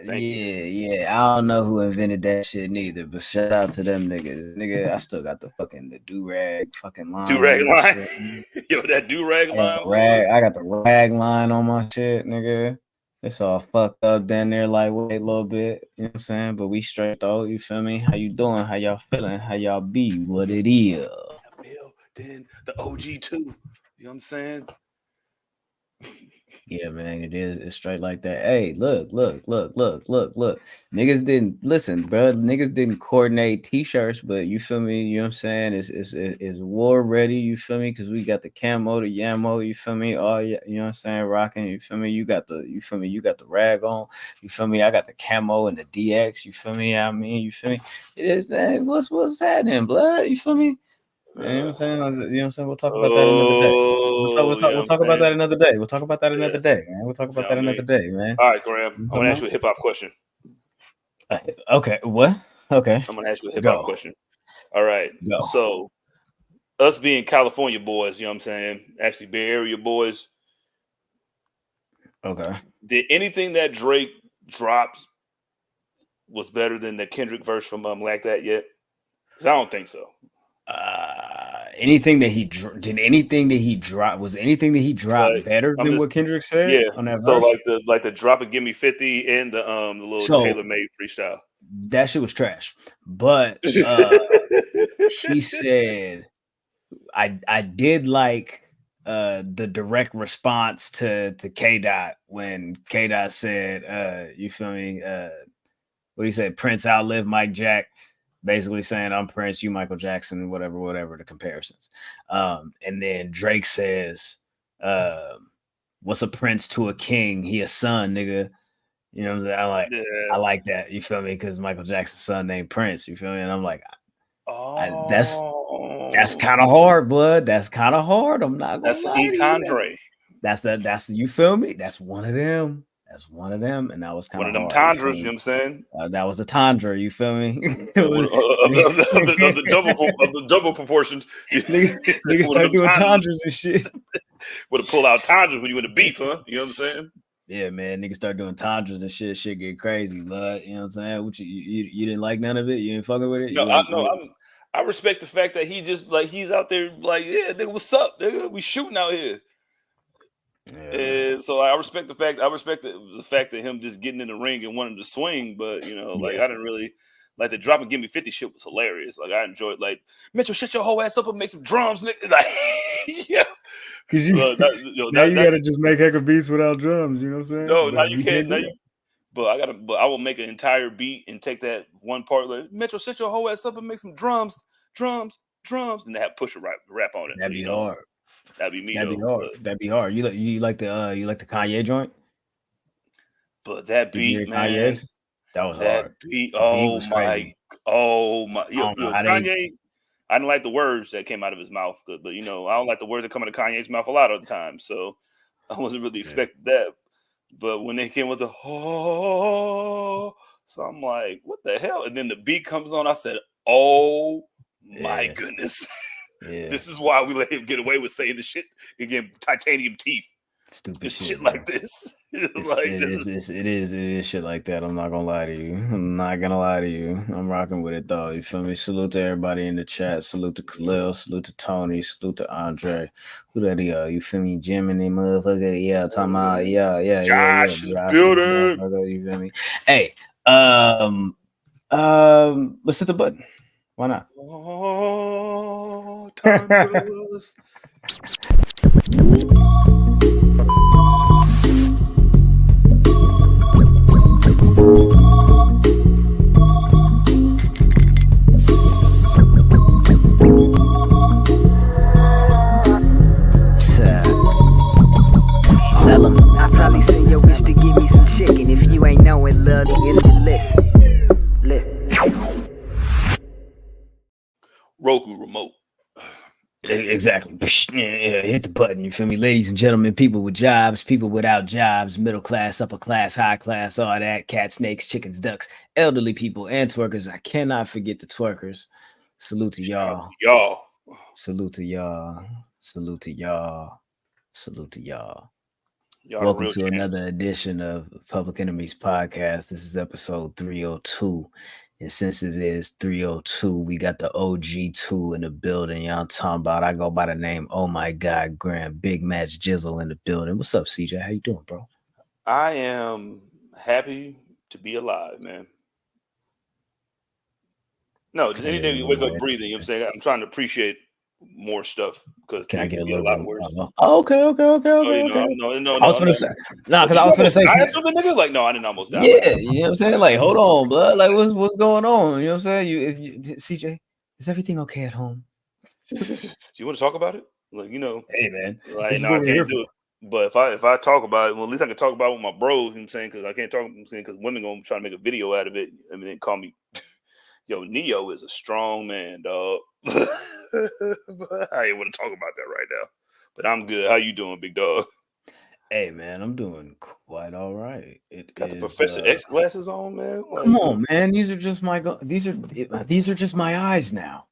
Thank you. Yeah. I don't know who invented that shit neither, but shout out to them niggas. Nigga, I still got the do-rag fucking line. Do-rag line. Yo, that do-rag line. I got the rag line on my shit, nigga. It's all fucked up down there, like, wait a little bit. You know what I'm saying? But we straight though, you feel me? How you doing? How y'all feeling? How y'all be? What it is? Bill, then the OG too. You know what I'm saying? Yeah, man, it is. It's straight like that. Hey, look. Niggas didn't listen, bro. Niggas didn't coordinate t-shirts, but you feel me? You know what I'm saying? It's war ready. You feel me? Because we got the camo, the yamo. You feel me? Oh yeah, you know what I'm saying? Rocking. You feel me? You got the rag on. You feel me? I got the camo and the DX. You feel me? I mean, you feel me? It is. Man, what's happening, blood? You feel me? You know what I'm saying? We'll talk about that another day. We'll talk about that another day. We'll talk about that another day, man. We'll talk about that another day, man. All right, Graham. I'm gonna ask you a hip hop question. Okay, what? Okay. I'm gonna ask you a hip hop question. All right. Go. So, us being California boys, you know what I'm saying? Actually, Bay Area boys. Okay. Did anything that Drake drops was better than the Kendrick verse from Like That yet? Because I don't think so. Anything that he dropped was anything that he dropped better than what Kendrick said? Yeah. On that so verse? like the drop and give me 50 and the little tailor-made freestyle. That shit was trash. But he said I did like the direct response to K-Dot when K-Dot said you feel me? What he said, Prince outlived Mike Jack. Basically saying I'm Prince, you Michael Jackson, whatever the comparisons. And then Drake says, what's a prince to a king? He a son, nigga. You know what I'm saying? I like that. You feel me? Because Michael Jackson's son named Prince. You feel me? And I'm like, that's kind of hard, bud. That's kind of hard. I'm not gonna lie to you. That's you feel me? That's one of them. That's one of them, and that was kind of one of them tundras. You know what I'm saying? That was a tundra. You feel me? of the double proportions. Niggas start doing tundras and shit. Would have pulled out tundras when you in the beef, huh? You know what I'm saying? Yeah, man. Niggas start doing tundras and shit. Shit get crazy, bud. You know what I'm saying? What you didn't like none of it? You didn't fucking with it? No, I respect the fact that he just like he's out there like, yeah, nigga, what's up, nigga? We shooting out here. Yeah. And so I respect the fact that him just getting in the ring and wanting to swing, but you know, like I didn't really like the drop and give me 50 shit was hilarious. Like I enjoyed like Mitchell, shut your whole ass up and make some drums, nigga. Like yeah. Cause now you gotta just make heck of beats without drums, you know what I'm saying? No, now you can't. But I will make an entire beat and take that one part like Mitchell, shut your whole ass up and make some drums, and then have Pusha rap on it. That'd be hard. That'd be me. That'd be hard. You like the Kanye joint? But that beat, man, that was hard. Beat, oh my! Kanye. I didn't like the words that came out of his mouth, but you know, I don't like the words that come out of Kanye's mouth a lot of the time. So I wasn't really expecting that. But when they came with the so I'm like, what the hell? And then the beat comes on. I said, oh my goodness. Yeah. This is why we let him get away with saying the shit again, titanium teeth. Stupid shit like this. It is shit like that. I'm not gonna lie to you. I'm rocking with it though. You feel me? Salute to everybody in the chat. Salute to Khalil. Salute to Tony. Salute to Andre. Who that is? You feel me? Jim and them motherfucker. Yeah, talking about Josh is building. You feel me? Hey, let's hit the button. Why not? Oh, tundras. Tell him. I probably send your wish to give me some chicken. If you ain't know it, love, it's the list. Roku remote. Exactly. Hit the button. You feel me? Ladies and gentlemen, people with jobs, people without jobs, middle class, upper class, high class, all that, cats, snakes, chickens, ducks, elderly people, and twerkers. I cannot forget the twerkers. Salute to y'all. Salute to y'all. Salute to y'all. Salute to y'all. Welcome to another edition of Public Enemies Podcast. This is episode 302. And since it is 302, we got the OG2 in the building. Y'all talking about, I go by the name, oh my God, Graham, Big Match Jizzle in the building. What's up, CJ? How you doing, bro? I am happy to be alive, man. No, just anything you wake up breathing, you know what I'm saying? I'm trying to appreciate more stuff because can I get a little lot bit worse. Oh, okay. No, I was gonna say, because I was gonna say, something, nigga. Like, no, I didn't almost die. Yeah, you know what I'm saying? Like, hold on, blood. Like, what's going on? You know what I'm saying? You CJ, is everything okay at home? Do you want to talk about it? Like, you know, hey man, like, no, I can't do it. But if I talk about it, well, at least I can talk about it with my bros. You know what I'm saying? Because I can't talk. I'm saying because women gonna try to make a video out of it. I mean, they call me. Yo, Neo is a strong man, dog. But I ain't want to talk about that right now. But I'm good. How you doing, big dog? Hey, man, I'm doing quite all right. Got the Professor X glasses on, man. Like, come on, man. These are just my eyes now.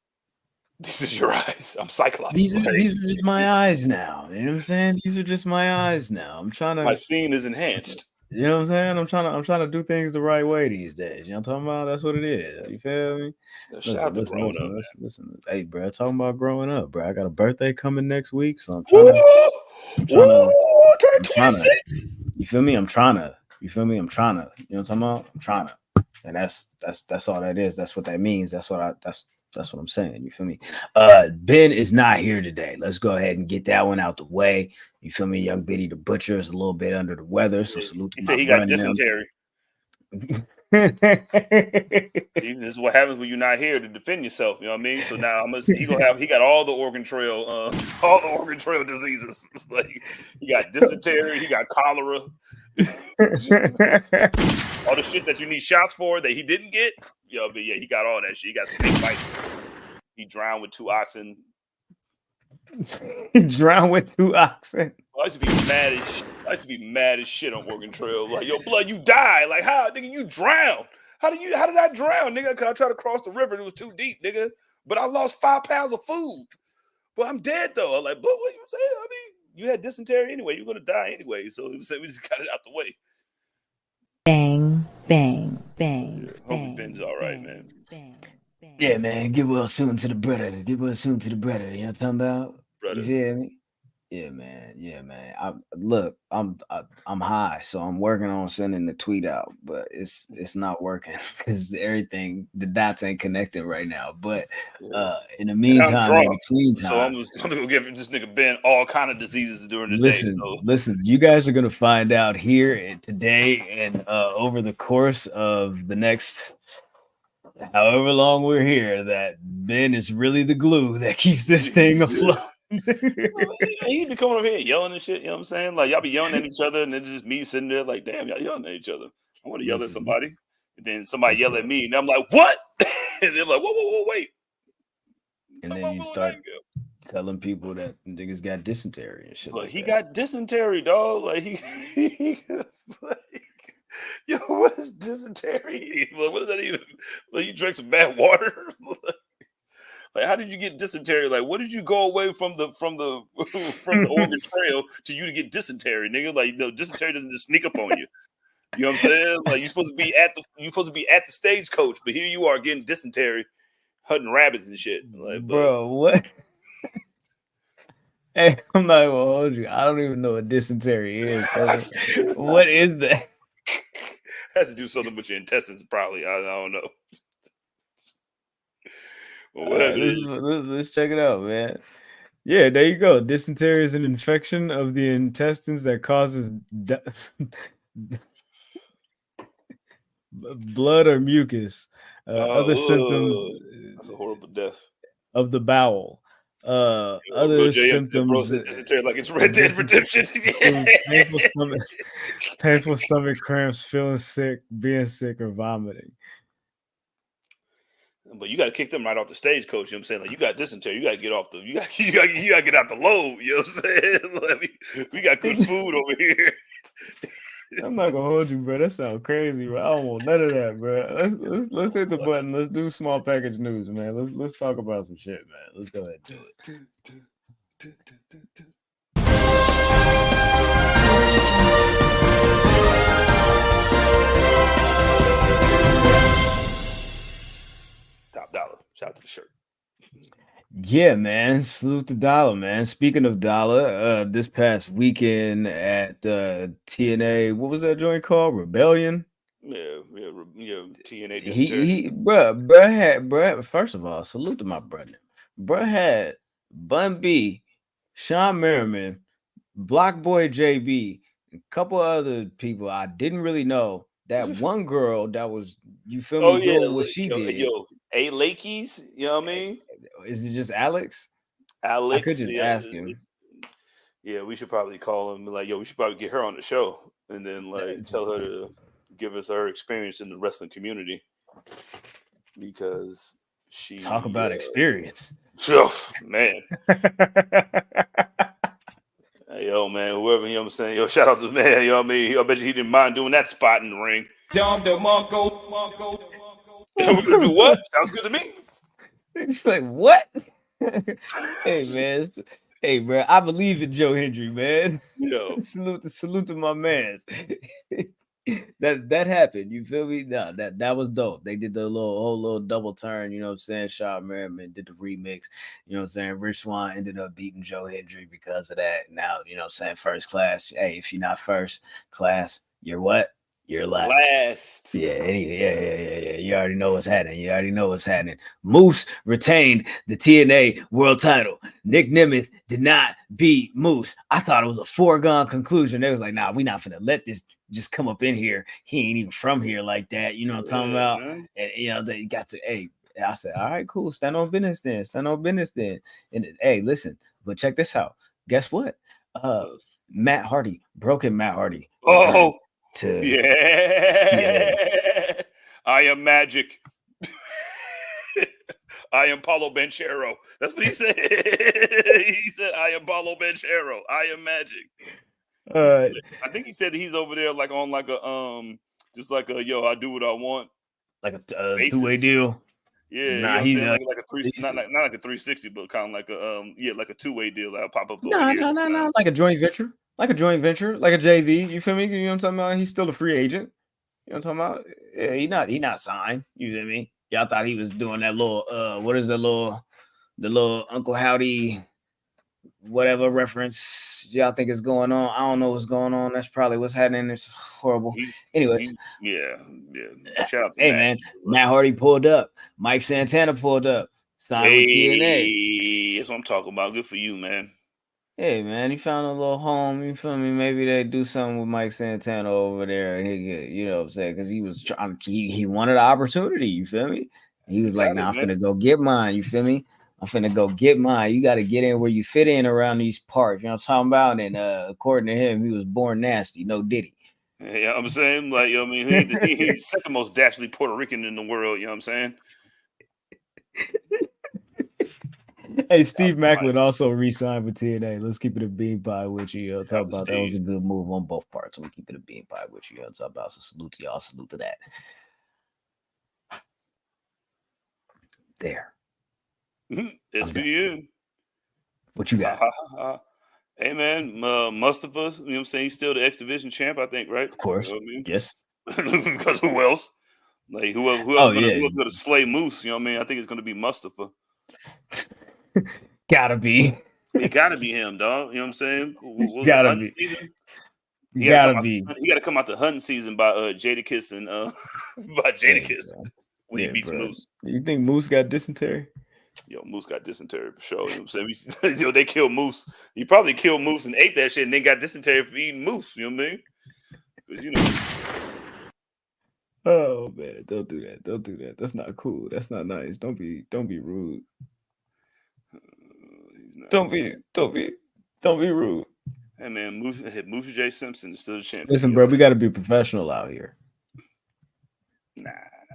These are your eyes. I'm Cyclops. These are just my eyes now. You know what I'm saying? These are just my eyes now. I'm trying to. My scene is enhanced. You know what I'm saying? I'm trying to do things the right way these days. You know what I'm talking about? That's what it is. You feel me? Listen. Hey, bro, talking about growing up, bro. I got a birthday coming next week, so I'm trying to. You feel me? I'm trying to. You know what I'm talking about? I'm trying to. And that's all that is. That's what that means. That's what I'm saying. You feel me? Ben is not here today. Let's go ahead and get that one out the way. You feel me? Young Biddy the Butcher is a little bit under the weather, so salute to he said he got dysentery. This is what happens when you're not here to defend yourself. You know what I mean? So now he got all the Oregon Trail, diseases. Like, he got dysentery, he got cholera, all the shit that you need shots for that he didn't get. Yo, but yeah, he got all that shit. He got snake bites. He drowned with 2 oxen. He drowned with 2 oxen. I used to be mad as shit on Oregon Trail. Like, yo, blood, you die. Like, how, nigga, you drowned? How did I drown, nigga? Cause I tried to cross the river and it was too deep, nigga. But I lost 5 pounds of food. But I'm dead though. I'm like, but what you saying? I mean, you had dysentery anyway. You're gonna die anyway. So we just got it out the way. Bang, bang, bang. Yeah, hope Ben's all right, man. Yeah, man. Get well soon to the brother. You know what I'm talking about? Brother. You feel me? Yeah, man. I'm high, so I'm working on sending the tweet out, but it's not working because the dots ain't connecting right now. But in the meantime, in between time, so I'm gonna go give this nigga Ben all kind of diseases during the day. Listen, you guys are gonna find out here today and over the course of the next however long we're here that Ben is really the glue that keeps this thing afloat. He be coming over here yelling and shit, you know what I'm saying? Like, y'all be yelling at each other, and then just me sitting there like, damn, y'all yelling at each other. I want to yell at somebody. And then somebody yell at me, and I'm like, what? And they're like, whoa, wait. And then you start telling people that niggas got dysentery and shit. But he got dysentery, dog. Like, he like, yo, what is dysentery? Like, what is that even? Like, you drank some bad water? Like, how did you get dysentery? Like, what did you go away from the Oregon Trail to you to get dysentery, nigga? Like, no, dysentery doesn't just sneak up on you. You know what I'm saying? Like, you're supposed to be at the stagecoach, but here you are getting dysentery, hunting rabbits and shit. Like, bro, what? Hey, I'm not gonna hold you. I don't even know what dysentery is. What is that? Has to do something with your intestines, probably. I don't know. Let's check it out, man. Yeah, there you go. Dysentery is an infection of the intestines that causes blood or mucus. Other symptoms. That's a horrible death. Of the bowel. Other symptoms. Dysentery like it's Red Dead Redemption. Painful stomach cramps, feeling sick, being sick, or vomiting. But you got to kick them right off the stagecoach. You know what I'm saying? Like, you got dysentery. You got to get off the. You got to get out the load. You know what I'm saying? Like, we got good food over here. I'm not gonna hold you, bro. That sounds crazy, bro. I don't want none of that, bro. Let's hit the button. Let's do small package news, man. Let's talk about some shit, man. Let's go ahead and do it. the shirt. Yeah, man. Salute to Dollar, man. Speaking of Dollar, this past weekend at TNA, what was that joint called? Rebellion. Yeah, TNA He bruh. First of all, salute to my brother. Bruh had Bun B, Sean Merriman, Block Boy JB, a couple other people I didn't really know. That one girl that was, you feel me, doing what she did. A Lakeys, you know what I mean? Is it just Alex? Alex, I could just ask him. Yeah, we should probably call him. Like, we should probably get her on the show and then tell her to give us her experience in the wrestling community because she talk about experience. Oh, man. Hey, yo, man, whoever, you know what I'm saying? Yo, shout out to the man, you know what I mean? I bet you he didn't mind doing that spot in the ring. We're gonna do what? Sounds good to me. He's like, what? Hey, man. Hey, bro, I believe in Joe Hendry, man. Yo. salute to my mans. that happened. You feel me? No, that was dope. They did the whole little double turn, you know what I'm saying? Sean Merriman did the remix, you know what I'm saying? Rich Swann ended up beating Joe Hendry because of that. Now, you know what I'm saying? First class. Hey, if you're not first class, you're what? You're last. Yeah. You already know what's happening. Moose retained the TNA World Title. Nick Nemeth did not beat Moose. I thought it was a foregone conclusion. They was like, nah, we not finna let this just come up in here. He ain't even from here like that. You know what I'm talking about? Man. And you know, they got to, hey, I said, all right, cool. Stand on business then. And hey, listen, but check this out. Guess what? Matt Hardy, broken Matt Hardy. Oh, yeah. I am magic. I am Paulo Banchero. That's what he said. He said, I am Paulo Banchero. I am magic. I think he said that he's over there like on like a just like a I do what I want. Like a two-way deal. Yeah, nah, you know he's like a three, not like a 360, but kind of like a like a two-way deal that'll pop up. No, like a joint venture. Like a JV. You feel me? You know what I'm talking about? He's still a free agent. You know what I'm talking about? Yeah, he not signed. You feel me? Y'all thought he was doing that little what is the little Uncle Howdy whatever reference y'all think is going on. I don't know what's going on. That's probably what's happening. It's horrible. Anyways. Yeah. Shout out to hey, man. Matt Hardy pulled up. Mike Santana pulled up. Signed with TNA. That's what I'm talking about. Good for you, man. Hey, man, he found a little home. You feel me? Maybe they do something with Mike Santana over there. And he get, you know what I'm saying? Because he was trying, he wanted an opportunity. You feel me? He was like, nah, I'm finna go get mine. You feel me? I'm finna go get mine. You got to get in where you fit in around these parts. You know what I'm talking about? And according to him, he was born nasty. No Diddy. Yeah, I'm saying, like, I mean, he's the second most dastardly Puerto Rican in the world. You know what I'm saying? Hey, Steve Macklin also re-signed with TNA. Let's keep it a bean pie with you. Talk about that was a good move on both parts. We'll keep it a bean pie with you. Talk about, so salute to y'all. Salute to that. There. SBN. What you got? Hey, man, Mustafa, you know what I'm saying? He's still the X Division champ, I think, right? Of course. You know what I mean? Yes. Because who else? Like, who else going to slay Moose? You know what I mean? I think it's going to be Mustafa. Gotta be. It gotta be him, dog. You know what I'm saying? Gotta be. He gotta come out the hunting season by Jadakiss and by Jadakiss when he beats Moose. You think Moose got dysentery? Yo, Moose got dysentery for sure. You know what I'm saying? They killed Moose. He probably killed Moose and ate that shit and then got dysentery for eating Moose. You know what I mean? Because Oh man, don't do that. That's not cool. That's not nice. Don't be rude. Don't be rude. Hey man, Moose J. Simpson is still the champion. Listen, bro, we got to be professional out here. Nah,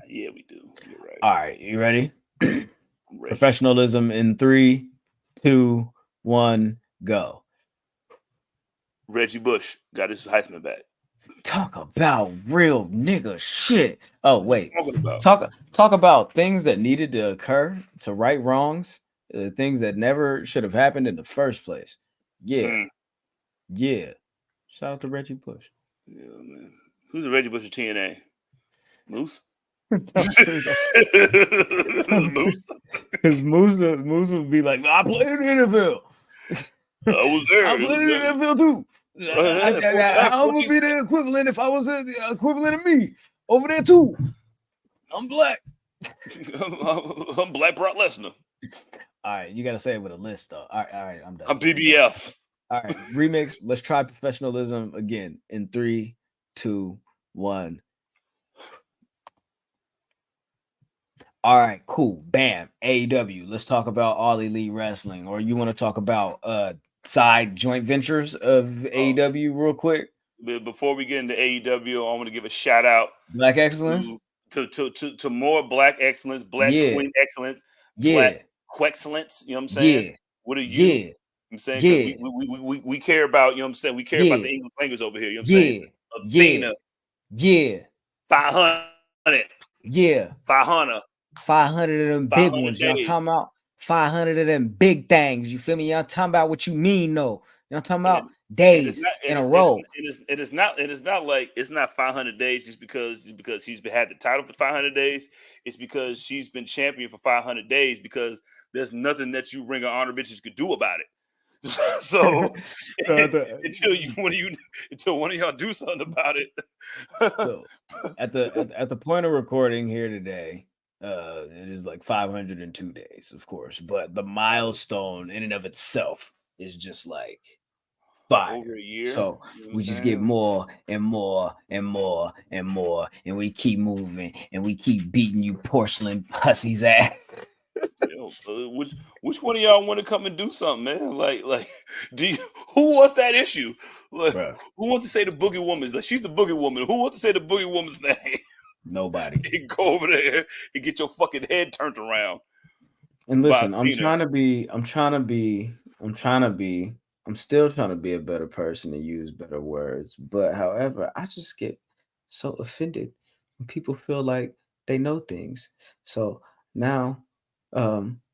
yeah, we do. You're right. All right, you ready? Professionalism in 3, 2, 1, go. Reggie Bush got his Heisman back. Talk about real nigga shit. Oh wait, talk about things that needed to occur to right wrongs. Things that never should have happened in the first place. Yeah. Shout out to Reggie Bush. Yeah, man. Who's the Reggie Bush of TNA? Moose? Moose would be like, I played in the NFL. I was there. I played in the NFL too. How would be the equivalent if I was the equivalent of me over there too? I'm black. I'm Black Brock Lesnar. All right, you gotta say it with a list though. All right, I'm done. I'm BBF. All right, remix. Let's try professionalism again in 3, 2, 1. All right, cool. Bam. AEW. Let's talk about All Elite Wrestling, or you want to talk about side joint ventures of AEW real quick? Before we get into AEW, I want to give a shout out Black excellence to more black excellence, black queen excellence, black excellence. You know what I'm saying? Yeah. What are you? You know I'm saying? We care about, you know what I'm saying? We care about the English language over here. You know what I'm saying? Athena. Yeah. 500. Yeah. 500. 500 of them big ones. Y'all talking about 500 of them big things. You feel me? Y'all talking about what you mean, though. Y'all talking about days in a row. It is not like it's not 500 days just because she's had the title for 500 days. It's because she's been champion for 500 days because there's nothing that you Ring of Honor bitches could do about it. So until one of y'all do something about it. So at the point of recording here today, it is like 502 days, of course, but the milestone in and of itself is just like fire. Over a year. So we just get more and more and more and more, and we keep moving and we keep beating you porcelain pussy's ass. Which one of y'all want to come and do something, man? Like, who wants that issue? Like, who wants to say the Boogie Woman's? Like, she's the Boogie Woman. Who wants to say the Boogie Woman's name? Nobody. You go over there and get your fucking head turned around. And listen, I'm still trying to be a better person and use better words. But however, I just get so offended when people feel like they know things. So now,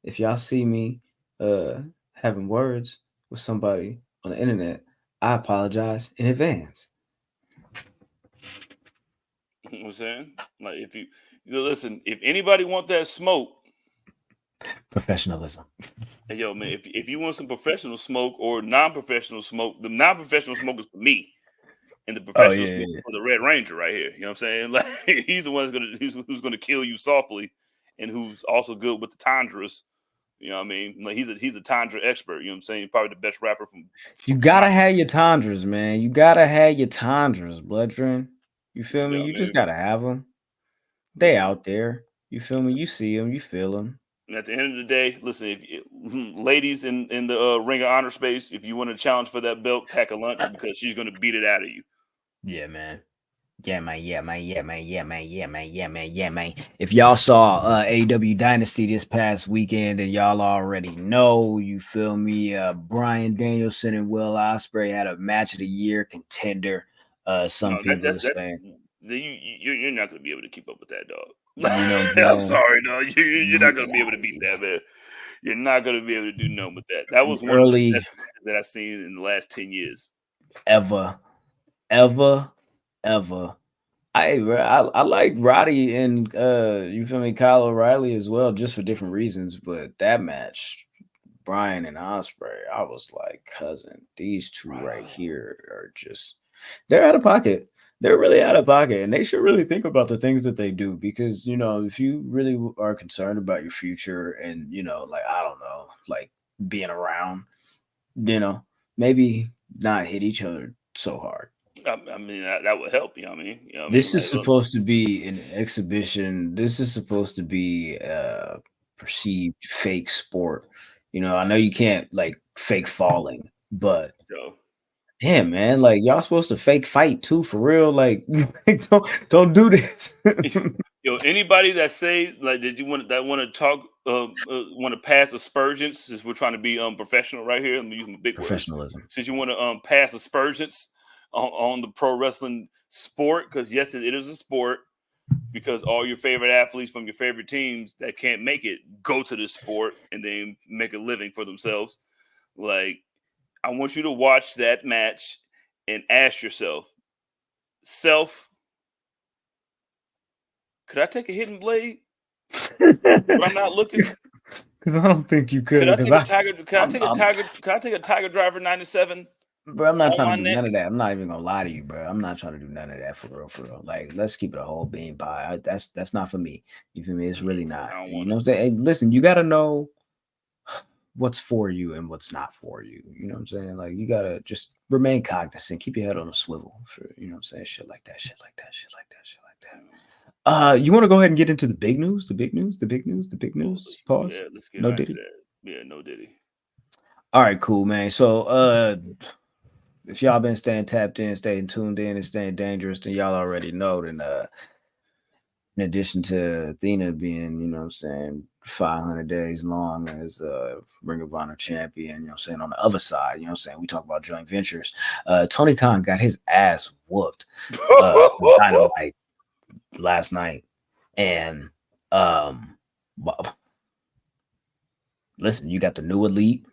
if y'all see me having words with somebody on the internet, I apologize in advance. You know what I'm saying? Like, if you listen, if anybody want that smoke, professionalism. Hey, yo, man, if you want some professional smoke or non-professional smoke, the non-professional smoke is for me, and the professional smoke is for the Red Ranger right here. You know what I'm saying? Like, he's the one who's gonna kill you softly, and who's also good with the tundras. You know what I mean? Like, he's a tundra expert. You know what I'm saying? Probably the best rapper from you gotta have your tundras, man. You gotta have your tundras, Bloodline. You feel me? You just gotta have them. They out there. You feel me? You see them. You feel them. And at the end of the day, listen, ladies in the Ring of Honor space, if you want to challenge for that belt, pack a lunch because she's going to beat it out of you. Yeah, man. Yeah, man. If y'all saw AEW Dynasty this past weekend, and y'all already know, you feel me? Bryan Danielson and Will Ospreay had a match of the year contender. Some people are saying you're not going to be able to keep up with that, dog. You know I'm sorry, dog. You're not going to be able to beat that, man. You're not going to be able to do nothing with that. That was one of the best matches that I've seen in the last 10 years. Ever. I like Roddy and you feel me, Kyle O'Reilly as well, just for different reasons. But that match, Bryan and Ospreay, I was like, cousin, these two right here are just, they're out of pocket. They're really out of pocket, and they should really think about the things that they do, because, you know, if you really are concerned about your future and, you know, like, I don't know, like being around, you know, maybe not hit each other so hard. I mean, that would help. You know what I mean? You know what this is supposed to be an exhibition. This is supposed to be a perceived fake sport. You know, I know you can't like fake falling, but damn, man, like y'all supposed to fake fight too, for real. Like, don't do this. Yo, anybody that say like that want to talk, want to pass aspersions, since we're trying to be professional right here. Let me use my big professionalism. Since you want to pass aspersions on the pro wrestling sport, because yes, it is a sport. Because all your favorite athletes from your favorite teams that can't make it go to this sport and then make a living for themselves. Like, I want you to watch that match and ask yourself, Could I take a hidden blade? But I'm not looking. Because I don't think you could. Could I take a tiger? Could I take a Tiger Driver 97? Bro, I'm not trying to do neck? none of that. I'm not even gonna lie to you, bro. I'm not trying to do none of that for real, for real. Like, let's keep it a whole bean pie. That's not for me. You feel me? It's really not. You know what I'm saying? Hey, listen, you gotta know what's for you and what's not for you. You know what I'm saying? Like, you gotta just remain cognizant, keep your head on a swivel for, you know what I'm saying? Shit like that, shit like that, shit like that, shit like that. You want to go ahead and get into the big news? The big news? Pause. Yeah, let's get no right Diddy. to that. Yeah, no Diddy. All right, cool, man. So if y'all been staying tapped in, staying tuned in, and staying dangerous, then y'all already know. Then in addition to Athena being, you know what I'm saying, 500 days long as Ring of Honor champion, you know what I'm saying, on the other side, you know what I'm saying, we talk about joint ventures. Tony Khan got his ass whooped on Dynamite last night. And listen, you got the new elite.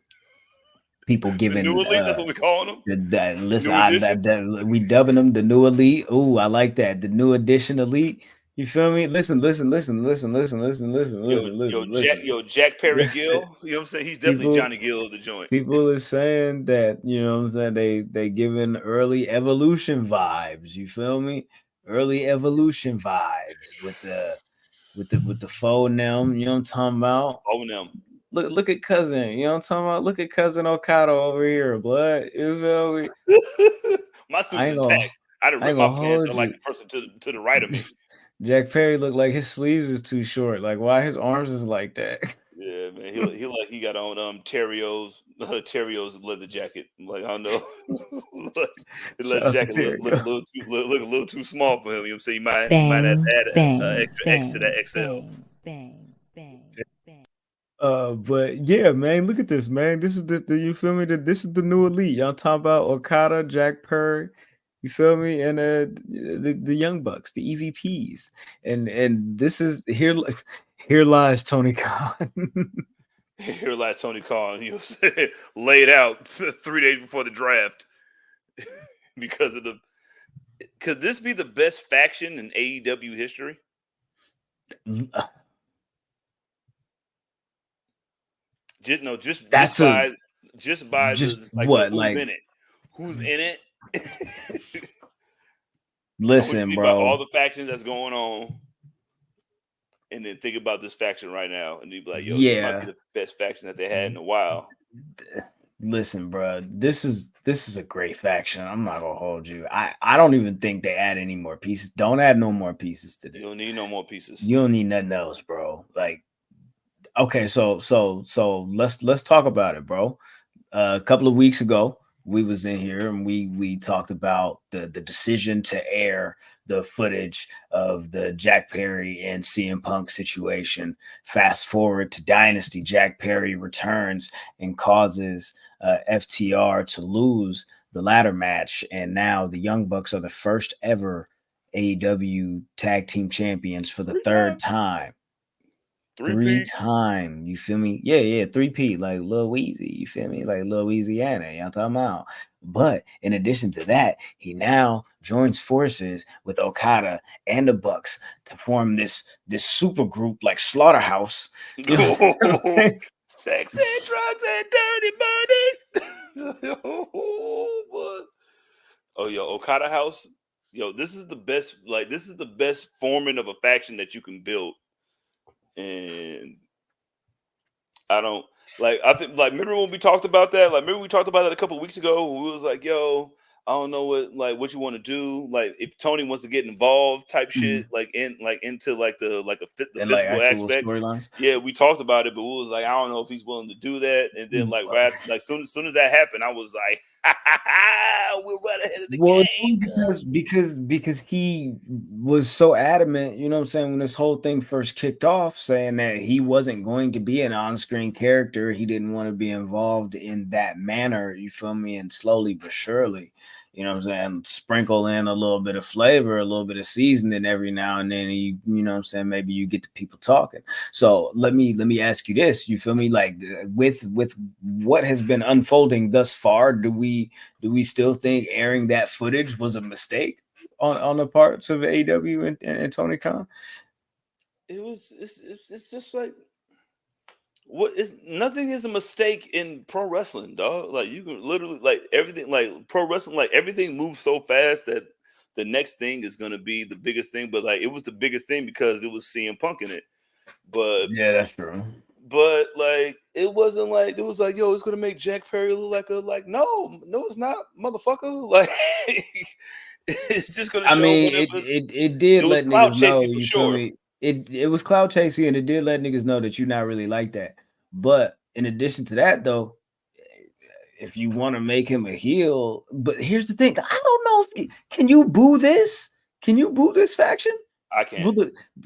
People giving the new elite, that's what we calling them. We dubbing them the new elite. Ooh, I like that. The new edition elite. You feel me? Listen. Yo, Jack Perry Gill. You know what I'm saying? He's definitely Johnny Gill of the joint. People are saying that, you know what I'm saying, they giving early evolution vibes. You feel me? Early evolution vibes with the faux them. You know what I'm talking about? Oh, them. Look at cousin, you know what I'm talking about? Look at cousin Okada over here, blood. You feel me? My suit's intact. I done ripped my pants like the person to the right of me. Jack Perry looked like his sleeves is too short. Like, why his arms is like that? Yeah, man. He like he got on Terrio's leather jacket. Like, I don't know. The leather jacket look a little too small for him. You know what I'm saying? You might have to add an extra X to that XL. Bang. But yeah, man, look at this, man. This is you feel me? This is the new elite. Y'all talking about Okada, Jack Perry, you feel me? And the Young Bucks, the EVPs. And this is here lies Tony Khan. Here lies Tony Khan, you know what I'm saying? Laid out 3 days before the draft. Could this be the best faction in AEW history? Just by who's in it. Who's in it? Listen, bro. All the factions that's going on, and then think about this faction right now, and you'd be like, "Yo, this might be the best faction that they had in a while." Listen, bro. This is a great faction. I'm not gonna hold you. I don't even think they add any more pieces. Don't add no more pieces to this. You don't need no more pieces. You don't need nothing else, bro. Like. Okay, so let's talk about it, bro. A couple of weeks ago, we was in here and we talked about the decision to air the footage of the Jack Perry and CM Punk situation. Fast forward to Dynasty, Jack Perry returns and causes FTR to lose the ladder match, and now the Young Bucks are the first ever AEW Tag Team Champions for the third time. Three time, you feel me? Yeah, 3P, like Lil Weezy, you feel me? Like Lil Louisiana, y'all talking about. But in addition to that, he now joins forces with Okada and the Bucks to form this super group like Slaughterhouse. You know sex and drugs and dirty money. Oh, yo, Okada House. Yo, this is the best. Like, this is the best forming of a faction that you can build. And I don't like. I think remember when we talked about that? Like, remember we talked about that a couple of weeks ago. We was like, "Yo, I don't know what you want to do. Like, if Tony wants to get involved, type shit, into the physical aspect." Storylines. Yeah, we talked about it, but we was like, I don't know if he's willing to do that. And then soon as that happened, I was like, we're right ahead of the game. Because he was so adamant, you know what I'm saying, when this whole thing first kicked off, saying that he wasn't going to be an on-screen character. He didn't want to be involved in that manner, you feel me? And slowly but surely, you know what I'm saying, sprinkle in a little bit of flavor, a little bit of seasoning every now and then, and you know what I'm saying, maybe you get the people talking. So let me ask you this, you feel me? Like, with what has been unfolding thus far, do we still think airing that footage was a mistake on the parts of AEW and Tony Khan? It's just like what is nothing is a mistake in pro wrestling, dog. Like you can literally like everything, like pro wrestling, like everything moves so fast that the next thing is gonna be the biggest thing. But like it was the biggest thing because it was CM Punk in it. But Yeah, that's true. But like it wasn't like it was like, yo, it's gonna make Jack Perry look like no, it's not, motherfucker. Like it's just gonna I show mean, whatever. it did It was let cloud niggas know. chasing for You feel sure. me? It was cloud chasing, and it did let niggas know that you're not really like that. But in addition to that, though, if you want to make him a heel, but here's the thing: I don't know if can you boo this? Can you boo this faction? I can't.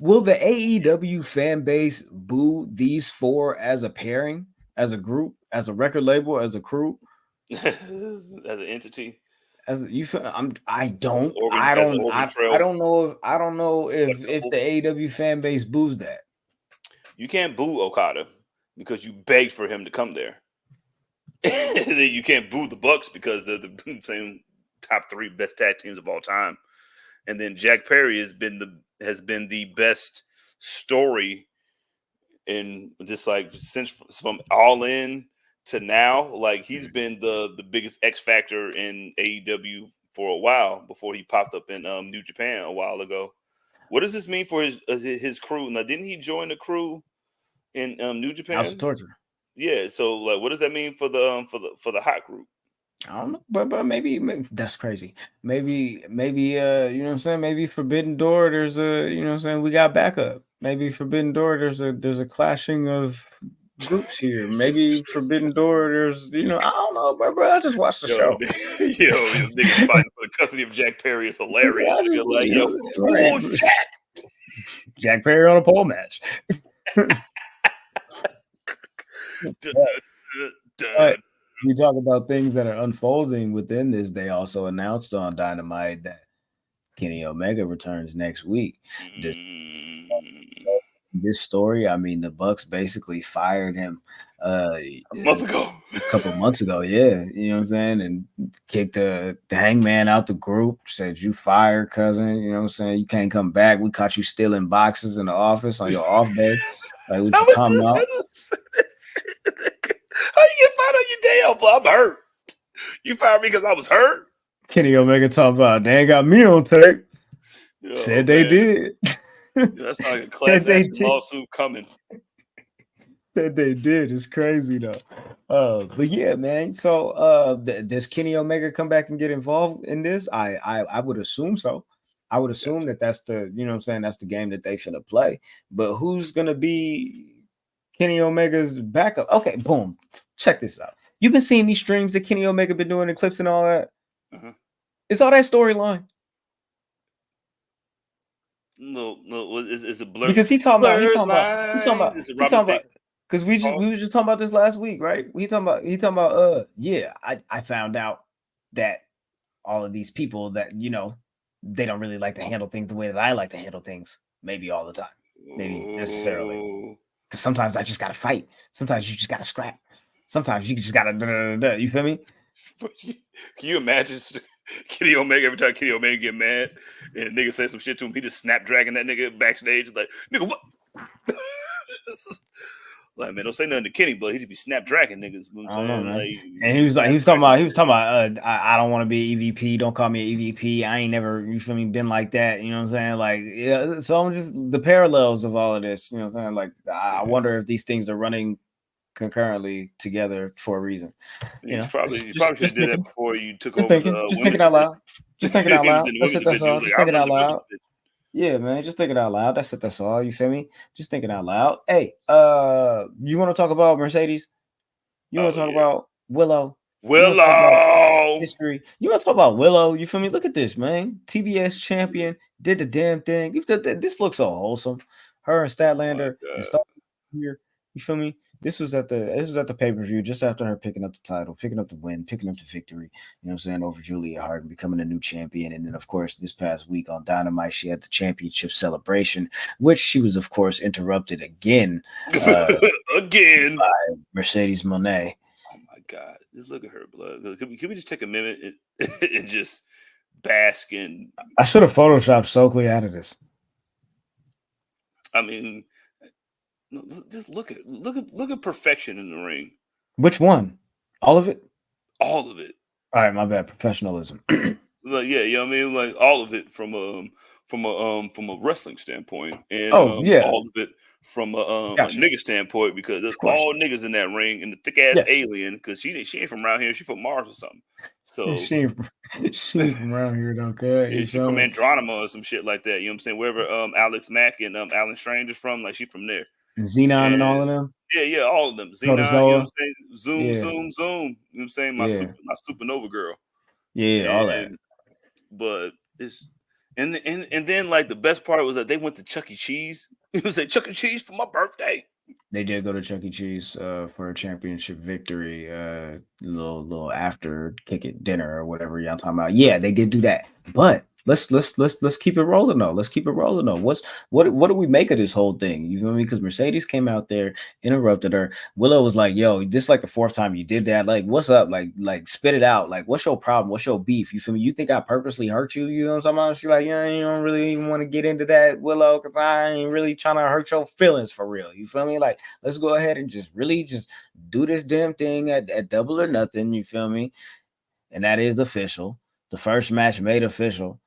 Will the AEW fan base boo these four as a pairing, as a group, as a record label, as a crew, as an entity? as you feel? I As don't an Oregon, I as an don't Oregon I Trail. don't know if the AEW fan base boos that. You can't boo Okada because you begged for him to come there. Then you can't boo the Bucks because they're the same top 3 best tag teams of all time. And then Jack Perry has been the best story in just like since from All In to now. Like he's been the biggest X factor in AEW for a while before he popped up in New Japan a while ago. What does this mean for his crew? Now, didn't he join the crew in New Japan? House of Torture. Yeah. So like, what does that mean for the hot group? I don't know, but maybe that's crazy. Maybe you know what I'm saying? Maybe Forbidden Door, there's a you know what I'm saying, we got backup. Maybe Forbidden Door, there's a clashing of groups here. Maybe Forbidden Door, there's I don't know, bro. I just watched the show. Niggas fighting for the custody of Jack Perry is hilarious. Yeah, You're like, yo, right. Jack Perry on a pole match. But we talk about things that are unfolding within this. They also announced on Dynamite that Kenny Omega returns next week. This story, I mean, the Bucks basically fired him a couple months ago. Yeah, you know what I'm saying, and kicked the Hangman out the group. Said you fired, cousin. You know what I'm saying. You can't come back. We caught you stealing boxes in the office on your off day. Like, what you talking about? How you get fired on your day off? I'm hurt. You fired me because I was hurt. Kenny Omega talking about they ain't got me on tape. Said they did. That's like a class action lawsuit coming. That they did. It's crazy though. But yeah, man. So does Kenny Omega come back and get involved in this? I would assume so. I would assume that's the, you know what I'm saying, that's the game that they finna play. But who's gonna be Kenny Omega's backup? Okay, boom. Check this out. You've been seeing these streams that Kenny Omega been doing, the clips and all that. It's all that storyline. No, it's a blur. Because he talking about because we were just talking about this last week, right? He talking about yeah, I found out that all of these people that, you know, they don't really like to handle things the way that I like to handle things, maybe all the time, maybe necessarily. Because sometimes I just gotta fight. Sometimes you just gotta scrap. Sometimes you just gotta you feel me? Can you imagine Kenny Omega every time Kenny Omega get mad and a nigga say some shit to him, he just snapdragging that nigga backstage like, nigga, what? Like, man, don't say nothing to Kenny, but he just be snapdragging niggas. You know what I'm saying? Know, like, and he was talking about I don't want to be EVP, don't call me an EVP. I ain't never, you feel me, been like that. You know what I'm saying? Like, yeah, so I'm just the parallels of all of this, you know what I'm saying? Like, I wonder if these things are running concurrently together for a reason. You know, probably should have did that before you took over just thinking out loud. Just thinking out loud. That's it, that's all. Just thinking out loud. Yeah, man, just thinking out loud. That's it, that's all. You feel me? Just thinking out loud. Hey, you want to talk about Mercedes? You want to talk about Willow? History. You want to talk about Willow? You feel me? Look at this, man. TBS champion did the damn thing. This looks so wholesome. Her and Statlander and stuff here. You feel me? This was at the pay-per-view just after her picking up the title, picking up the win, picking up the victory, you know what I'm saying, over Julia Hart and becoming a new champion. And then, of course, this past week on Dynamite, she had the championship celebration, which she was, of course, interrupted again. By Mercedes Moné. Oh, my God. Just look at her, blood. Can we just take a minute and just bask in... I should have photoshopped Stokely out of this. I mean, just look at perfection in the ring. Which one? All of it? All of it. All right, my bad. Professionalism. Like, yeah, you know what I mean? Like all of it from a wrestling standpoint, and yeah. all of it from a nigga standpoint, because there's all niggas in that ring, and the thick ass alien, because she ain't from around here, she from Mars or something. So she ain't from around here, don't care. Yeah, she's from Andronima or some shit like that. You know what I'm saying? Wherever Alex Mack and Alan Strange is from, like she's from there. And Xenon and all of them. Yeah, all of them. Xenon, Protozoa. you know what I'm saying? Zoom. You know what I'm saying? My supernova girl. Yeah, all that. But it's and then like the best part was that they went to Chuck E. Cheese. You know, say Chuck E. Cheese for my birthday. They did go to Chuck E. Cheese for a championship victory, little after ticket dinner or whatever y'all talking about. Yeah, they did do that. But let's keep it rolling though. Let's keep it rolling though. What do we make of this whole thing? You know what I mean? Because Mercedes came out there, interrupted her. Willow was like, "Yo, this is like the fourth time you did that. Like, what's up? Like spit it out. Like, what's your problem? What's your beef? You feel me? You think I purposely hurt you? You know what I'm talking about?" She's like, "Yeah, you don't really even want to get into that, Willow, because I ain't really trying to hurt your feelings for real. You feel me? Like, let's go ahead and just really just do this damn thing at Double or Nothing. You feel me? And that is official. The first match made official."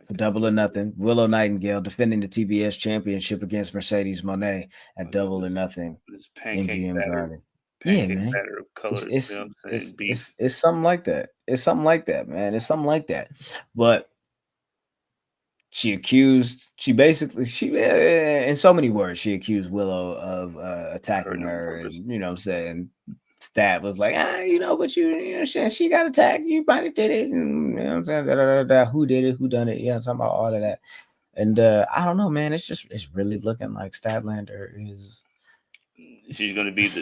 For Double or Nothing, Willow Nightingale defending the TBS championship against Mercedes Moné at Double or Nothing. This pancake batter. Yeah, man. It's something like that. It's something like that, man. It's something like that. But she basically, in so many words, she accused Willow of attacking her. And, you know what I'm saying? Stat was like, but she got attacked. You probably did it. And, you know what I'm saying? Who did it? Who done it? Yeah, I'm talking about all of that. And I don't know, man. It's really looking like Statlander is. She's gonna be the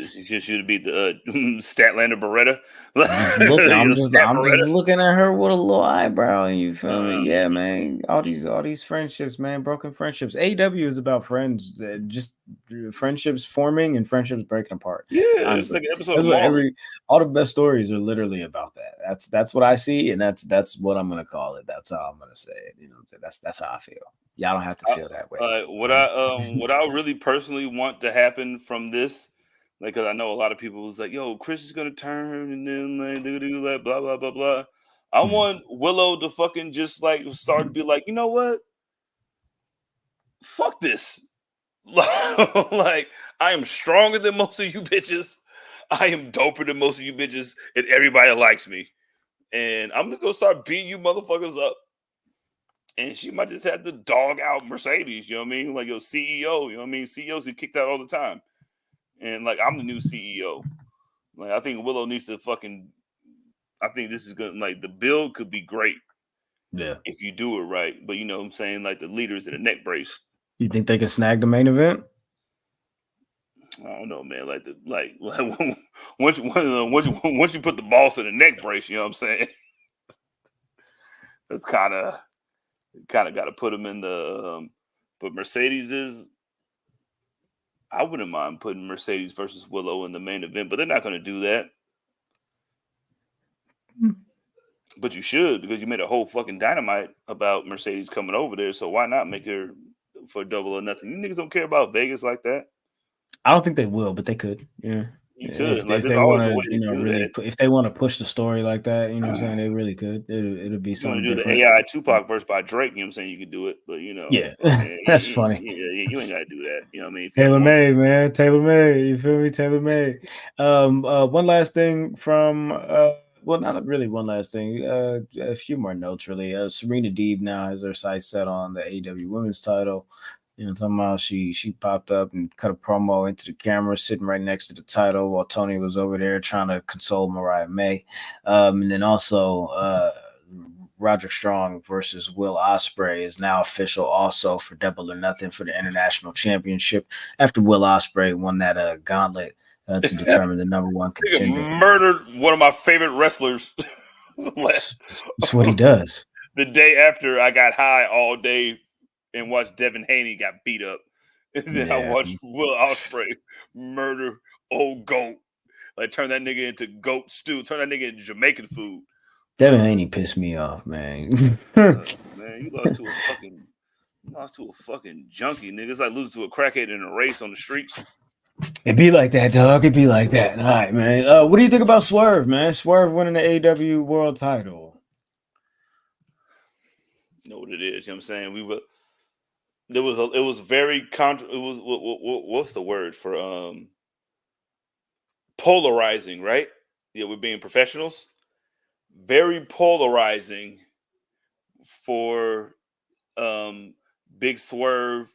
Statlander Beretta. I'm just looking at her with a little eyebrow, and you feel me? Yeah, man. All these friendships, man, broken friendships. AEW is about friends, just friendships forming and friendships breaking apart. Yeah, it's like an episode of all the best stories are literally about that. That's what I see, and that's what I'm gonna call it. That's how I'm gonna say it. You know, that's how I feel. Y'all don't have to feel that way. What I really personally want to happen from this, like, because I know a lot of people was like, "Yo, Chris is gonna turn and then like do that, blah blah blah blah." I want Willow to fucking just like start to be like, you know what? Fuck this. Like, I am stronger than most of you bitches. I am doper than most of you bitches, and everybody likes me. And I'm just gonna start beating you motherfuckers up. And she might just have to dog out Mercedes, you know what I mean? Like, your CEO, you know what I mean? CEOs get kicked out all the time. And, like, I'm the new CEO. Like, I think Willow needs to I think this is good. Like, the build could be great. Yeah. If you do it right. But, you know what I'm saying? Like, the leaders in a neck brace. You think they can snag the main event? I don't know, man. Once you put the boss in a neck brace, you know what I'm saying? That's kind of got to put them in the but Mercedes is, I wouldn't mind putting Mercedes versus Willow in the main event, but they're not going to do that. But you should, because you made a whole fucking Dynamite about Mercedes coming over there, so why not make her for Double or Nothing? You niggas don't care about Vegas like that. I don't think they will, but they could. Yeah. You could. If they want to, if they want to push the story like that, you know what I'm saying, they really could. It'll be something. You want to do the AI Tupac verse by Drake, you know what I'm saying? You could do it, but you know. Yeah, that's funny. Yeah, you ain't got to do that. You know what I mean? Taylor May, man. Taylor May. You feel me? Taylor May. One last thing from well, not really one last thing. A few more notes, really. Serena Deeb now has her sights set on the AEW Women's Title. You know, talking about she popped up and cut a promo into the camera, sitting right next to the title while Tony was over there trying to console Mariah May. And then also Roderick Strong versus Will Ospreay is now official also for Double or Nothing for the International Championship after Will Ospreay won that gauntlet to determine the number one contender. Murdered one of my favorite wrestlers. That's what he does. The day after I got high all day and watched Devin Haney got beat up. And then I watched Will Ospreay murder old goat. Like, turn that nigga into goat stew. Turn that nigga into Jamaican food. Devin Haney pissed me off, man. Man, you lost to a fucking Lost to a fucking junkie, nigga. It's like losing to a crackhead in a race on the streets. It'd be like that, dog. It'd be like that. All right, man. What do you think about Swerve, man? Swerve winning the AEW World Title. You know what it is. You know what I'm saying? It was very what's the word for polarizing, right? Yeah, we're being professionals. Very polarizing for Big Swerve,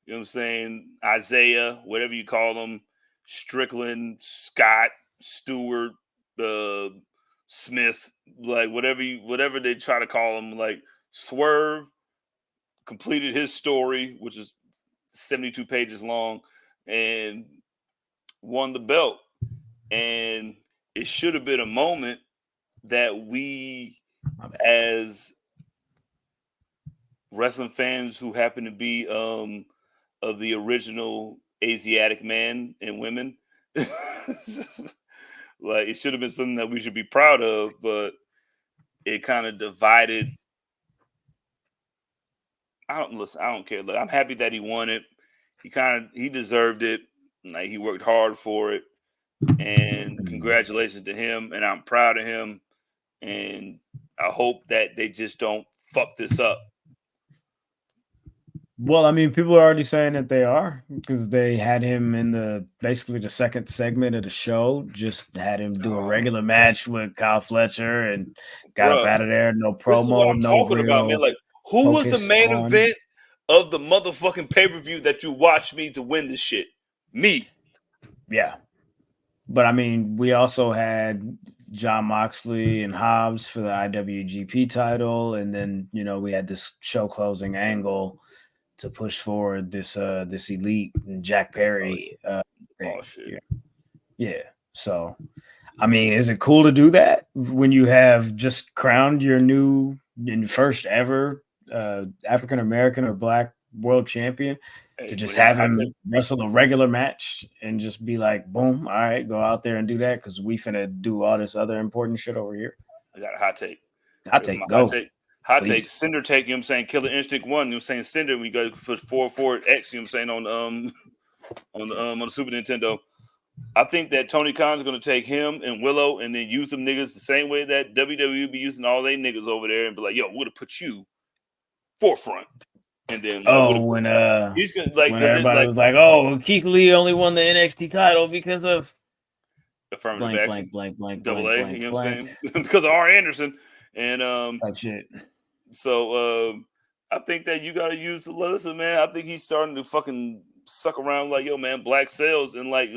you know what I'm saying? Isaiah, whatever you call them, Strickland, Scott, Stewart, Smith, like whatever they try to call them. Like Swerve completed his story, which is 72 pages long, and won the belt. And it should have been a moment that we, as wrestling fans who happen to be of the original Asiatic men and women, like it should have been something that we should be proud of, but it kind of divided. I don't care. Look, I'm happy that he won it. He deserved it. Like he worked hard for it, and congratulations to him. And I'm proud of him. And I hope that they just don't fuck this up. Well, I mean, people are already saying that they are, because they had him in basically the second segment of the show. Just had him do a regular match with Kyle Fletcher and got up out of there. No promo. This is what I'm no talking about, man. Like, who was the main event of the motherfucking pay-per-view that you watched me to win this shit? Me. Yeah. But I mean, we also had John Moxley and Hobbs for the IWGP title, and then we had this show closing angle to push forward this elite and Jack Perry. Shit. Yeah. So, I mean, is it cool to do that when you have just crowned your new and first ever African American or Black world champion? To just have him wrestle a regular match and just be like, boom, all right, go out there and do that, because we finna do all this other important shit over here. I got a hot take. Go. Hot take. Cinder take, you know what I'm saying? Killer Instinct 1, you know what I'm saying? Cinder, we got to push 4-4-X, you know what I'm saying, on the Super Nintendo. I think that Tony Khan's going to take him and Willow and then use them niggas the same way that WWE be using all they niggas over there and be like, yo, we're going to put you forefront. And then when he's gonna when everybody was like, oh, Keith Lee only won the NXT title because of affirmative action, blank, double A, you know what I'm saying? Because of R. Anderson and that shit. So I think that you got to use the listen, man. I think he's starting to fucking suck around like, yo, man, black sales, and like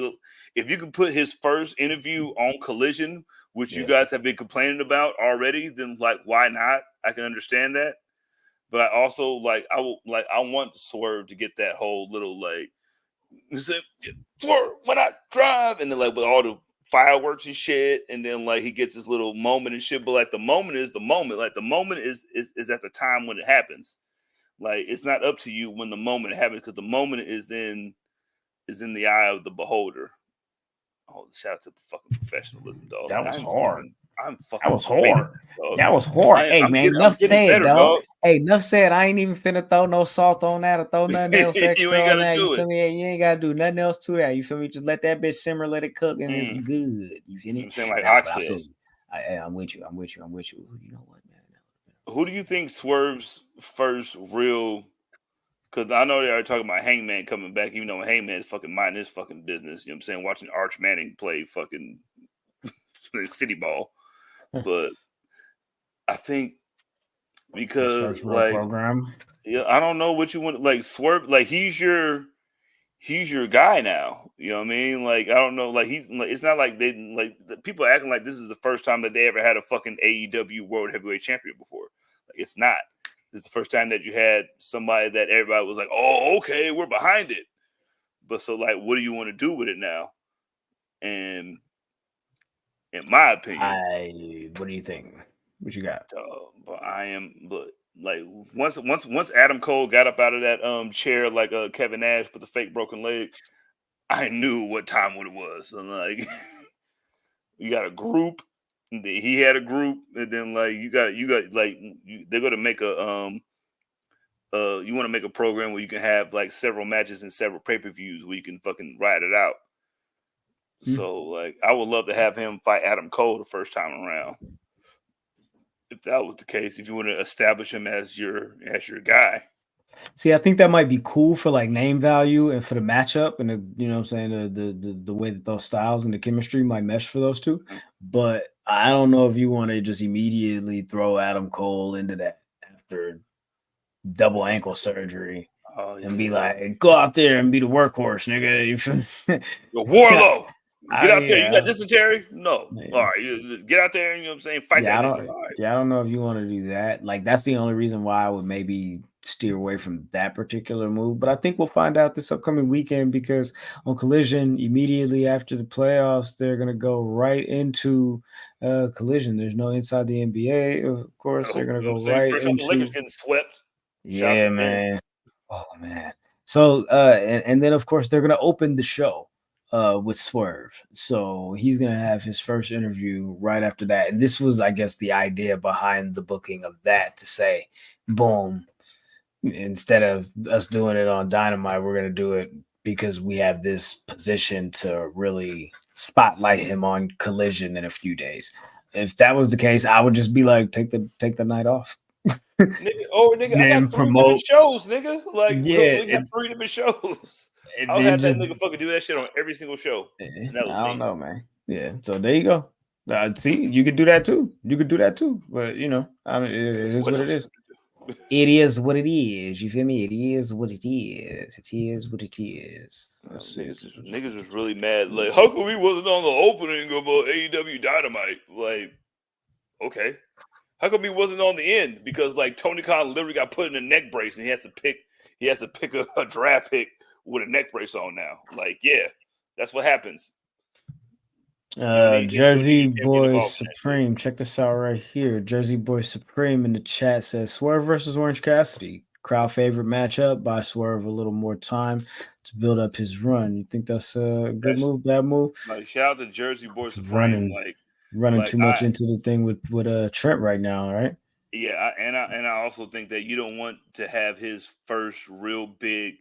if you can put his first interview on Collision, which you guys have been complaining about already, then like why not? I can understand that. But I also I want Swerve to get that whole little Swerve when I drive, and then with all the fireworks and shit, and then he gets his little moment and shit. But the moment is the moment. Like the moment is at the time when it happens. Like it's not up to you when the moment happens, because the moment is in the eye of the beholder. Oh, shout out to fucking professionalism, dog. That was hard. That was hard. That was hard. Hey, man, enough said, dog. Hey, enough said. I ain't even finna throw no salt on that or throw nothing else extra you ain't on that. You feel me? You ain't gotta do nothing else to that. You feel me? Just let that bitch simmer, let it cook, and it's good. You feel me? I'm saying oxtails. I'm with you. You know what, man? Who do you think Swerve's first real? Because I know they are talking about Hangman coming back, even though Hangman's fucking minding his fucking business. You know what I'm saying? Watching Arch Manning play fucking city ball. But I think because program. Yeah, I don't know what you want. Swerve, he's your guy now. You know what I mean? I don't know. It's not like they people are acting like this is the first time that they ever had a fucking AEW World Heavyweight Champion before. It's not. This is the first time that you had somebody that everybody was like, oh, okay, we're behind it. But so what do you want to do with it now? And in my opinion, what do you think? What you got? Once Adam Cole got up out of that chair Kevin Nash with the fake broken leg, I knew what time it was. So you got a group, he had a group, and then they're gonna make you want to make a program where you can have like several matches and several pay-per-views where you can fucking ride it out. So like I would love to have him fight Adam Cole the first time around. If that was the case, if you want to establish him as your guy. See, I think that might be cool for like name value and for the matchup and what I'm saying, the way that those styles and the chemistry might mesh for those two. But I don't know if you want to just immediately throw Adam Cole into that after double ankle surgery and be like, go out there and be the workworkhorse, nigga. You feel Warlow. Get out there. Yeah. You got dysentery? No. Yeah. All right. Get out there and, you know what I'm saying, fight that nigga. All right. Yeah, I don't know if you want to do that. Like, that's the only reason why I would maybe steer away from that particular move. But I think we'll find out this upcoming weekend because on Collision, immediately after the playoffs, they're going to go right into Collision. There's no Inside the NBA, of course. They're going to go right into... The Lakers getting swept. Yeah, man. Oh, man. So, and then, of course, they're going to open the show with Swerve. So he's going to have his first interview right after that. And this was, I guess, the idea behind the booking of that to say, boom, instead of us doing it on Dynamite, we're going to do it because we have this position to really spotlight him on Collision in a few days. If that was the case, I would just be like, take the night off. Nigga, I got 3 different shows, nigga. Like, we got 3 different shows. I'll have that nigga fucking do that shit on every single show. I don't know, man. Yeah, so there you go. See, you could do that too. But I mean, it is what it is. It is what it is. You feel me? It is what it is. It is what it is. Niggas was really mad. Like, how come he wasn't on the opening of AEW Dynamite? Like, okay. How come he wasn't on the end? Because like Tony Khan literally got put in a neck brace and he has to pick a draft pick with a neck brace on now. Like, yeah, that's what happens. Jersey Boy Supreme. Check this out right here. Jersey Boy Supreme in the chat says Swerve versus Orange Cassidy. Crowd favorite matchup. Buy Swerve a little more time to build up his run. You think that's a good move, bad move? Like, shout out to Jersey Boy Supreme. Running too much into the thing with Trent right now, right? Yeah, and I also think that you don't want to have his first real big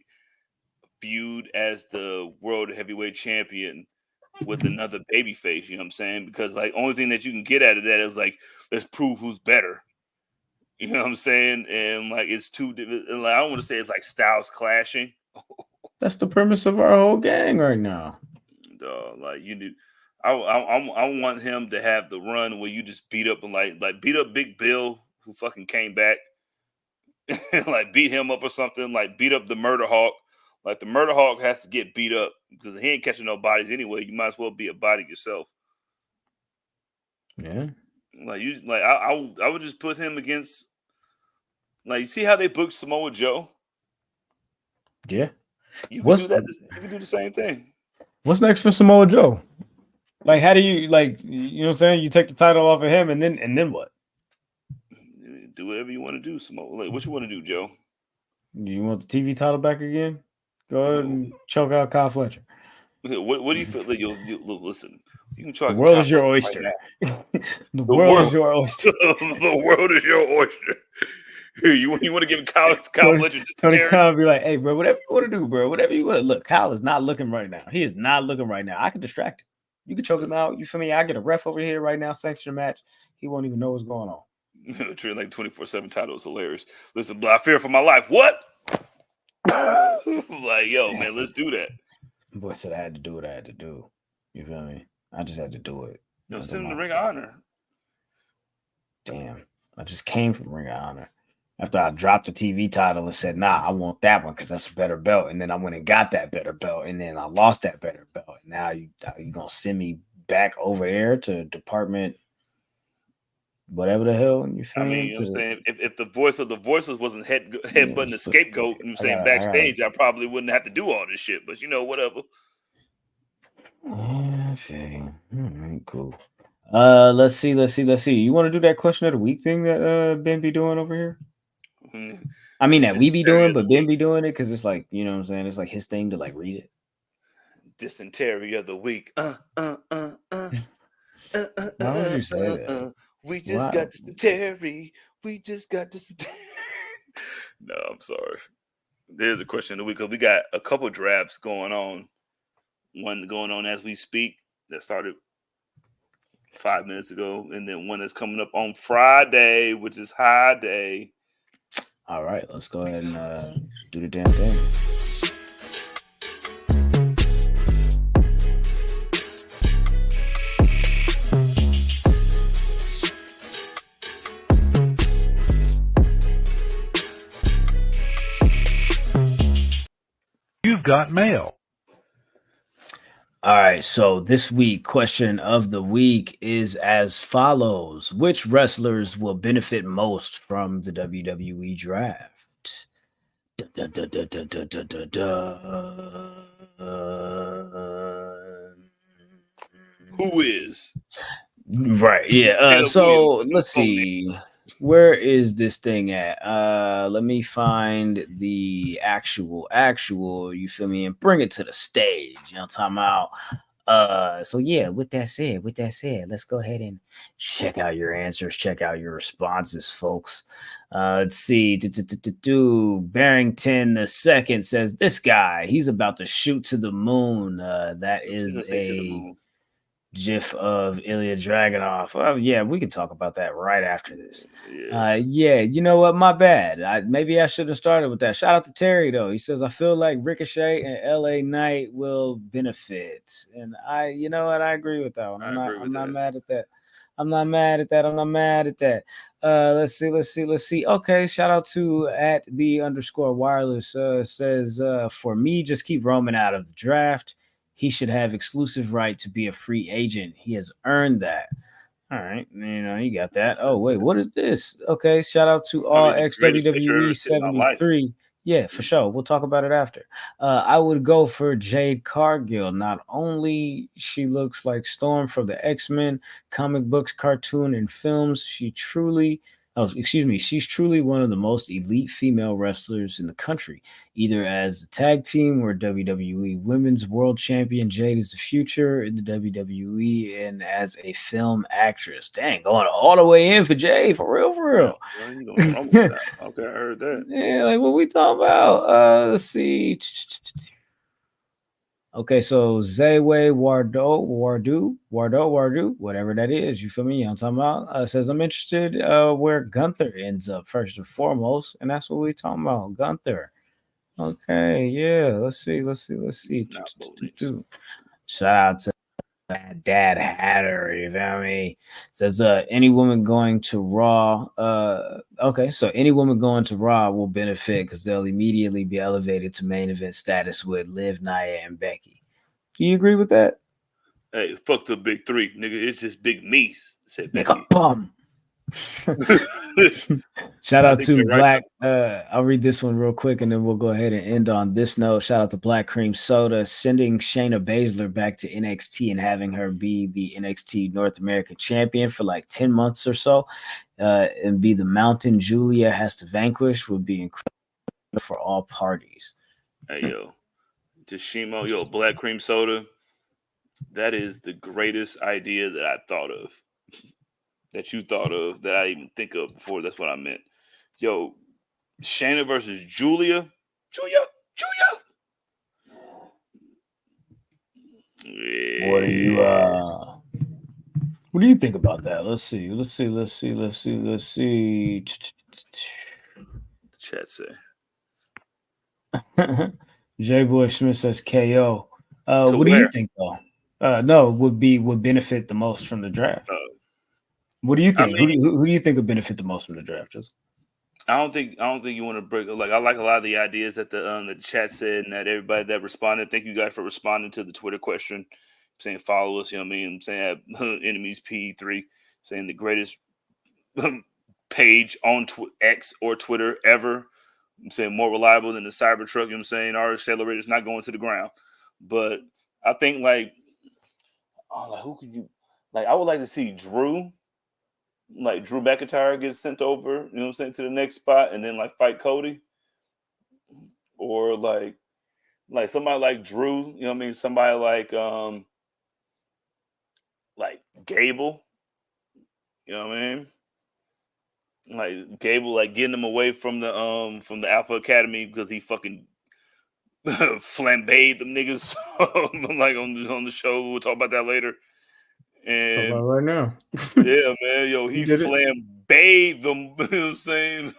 feud as the World Heavyweight Champion with another babyface. You know what I'm saying? Because like only thing that you can get out of that is like let's prove who's better. You know what I'm saying? And like it's too. And like, I don't want to say it's like styles clashing. That's the premise of our whole gang right now. Like you do. I want him to have the run where you just beat up and like beat up Big Bill who fucking came back and like beat him up or something, like beat up the Murder Hawk. Like the Murder Hawk has to get beat up because he ain't catching no bodies anyway. You might as well be a body yourself. Yeah. Like I would just put him against like you see how they booked Samoa Joe? Yeah. You can do that. You can do the same thing. What's next for Samoa Joe? Like, how do you like? You know what I'm saying? You take the title off of him, and then what? Do whatever you want to do, Samoa. Like, what you want to do, Joe? Do you want the TV title back again? Go ahead and choke out Kyle Fletcher. What do you feel? Like you'll listen. You can choke. The world is your oyster. Right the world is your oyster. The world is your oyster. You want to give Kyle Fletcher just Tony Khan be like, hey, bro, whatever you want to do, bro, whatever you want to look. Kyle is not looking right now. He is not looking right now. I can distract him. You can choke him out. You feel me? I get a ref over here right now, sanction a match. He won't even know what's going on. Treating like 24/7 title is hilarious. Listen, I fear for my life. What? Like, yo, man, let's do that. Boy said I had to do what I had to do. You feel me? I just had to do it. No, send him the Ring of Honor. Damn. I just came from Ring of Honor. After I dropped the TV title and said, nah, I want that one because that's a better belt. And then I went and got that better belt. And then I lost that better belt. And now you going to send me back over there to department whatever the hell. You feel me? You know what I'm saying? If the voice of the voices wasn't headbutting the scapegoat, you know what I'm saying, backstage, I probably wouldn't have to do all this shit. But, whatever. Okay. Cool. Let's see. You want to do that question of the week thing that Ben be doing over here? I mean that we be doing, but Ben be doing it because it's like, you know what I'm saying? It's like his thing to like read it. Dysentery of the week. Why would you say that? We just got dysentery. We just got dysentery. No, I'm sorry. There's a question of the week because we got a couple drafts going on. One going on as we speak that started 5 minutes ago, and then one that's coming up on Friday, which is High Day. All right, let's go ahead and do the damn thing. You've got mail. All right, so this week, question of the week is as follows. Which wrestlers will benefit most from the WWE Draft? Dun, dun, dun, dun, dun, dun, dun, dun. Who is? Right, yeah. So let's see. Where is this thing at? Let me find the actual, you feel me, and bring it to the stage. You know what I'm talking about? So yeah, with that said, let's go ahead and check out your answers, check out your responses, folks. Let's see. Barrington II says this guy, he's about to shoot to the moon. That is a GIF of Ilya Dragunov. Oh, yeah, we can talk about that right after this. Yeah, you know what? My bad. Maybe I should have started with that. Shout out to Terry, though. He says, I feel like Ricochet and LA Knight will benefit. And you know what? I agree with that one. I'm not mad at that. I'm not mad at that. Let's see. Okay, shout out to @the_wireless says, for me, just keep Roman out of the draft. He should have exclusive right to be a free agent. He has earned that. All right, you got that. Oh wait, what is this? Okay, shout out to all XWWE 73. Yeah, for sure. We'll talk about it after. I would go for Jade Cargill. Not only she looks like Storm from the X-Men comic books, cartoon, and films, she's truly one of the most elite female wrestlers in the country, either as a tag team or WWE Women's World Champion. Jade is the future in the WWE, and as a film actress. Dang, going all the way in for Jade, for real. Okay, I heard that. Yeah, like what we talking about? Let's see. Okay, so Zayway Wardu, whatever that is, you feel me? I'm talking about. Says I'm interested where Gunther ends up first and foremost, and that's what we talking about, Gunther. Okay, yeah. Let's see. Shout out to Dad Hatter, you feel me? Says any woman going to Raw. Okay, so any woman going to Raw will benefit because they'll immediately be elevated to main event status with Liv, Nia, and Becky. Do you agree with that? Hey, fuck the big three, nigga. It's just big me. Said Becky. Bum. Shout out to Black. I'll read this one real quick and then we'll go ahead and end on this note. Shout out to Black Cream Soda sending Shayna Baszler back to NXT and having her be the NXT North American champion for like 10 months or so, and be the mountain Julia has to vanquish would be incredible for all parties. Hey yo, Tashimo, Black Cream Soda. That is the greatest idea that I thought of. That you thought of, that I even think of before. That's what I meant. Yo, Shayna versus Julia. Yeah. What do you think about that? Let's see. Chat say. J Boy Smith says KO. What do you think though? No, would benefit the most from the draft. What do you think? I mean, who do you think would benefit the most from the draft? I don't think you want to break. Like I like a lot of the ideas that the chat said, and that everybody that responded. Thank you guys for responding to the Twitter question. I'm saying follow us. You know what I mean? I'm saying enemies P3. Saying the greatest page on X or Twitter ever. I'm saying more reliable than the Cybertruck. You know what I'm saying? Our accelerator's not going to the ground. But I think who could you like? I would like to see Drew. Like Drew McIntyre gets sent over, you know what I'm saying, to the next spot and then like fight Cody. Or like somebody like Drew, you know what I mean? Somebody like Gable. You know what I mean? Like Gable, like getting him away from the Alpha Academy because he fucking flambéed them niggas like on the show. We'll talk about that later. And about right now. yeah, man, yo, he did it. flambéed them. You know what I'm saying?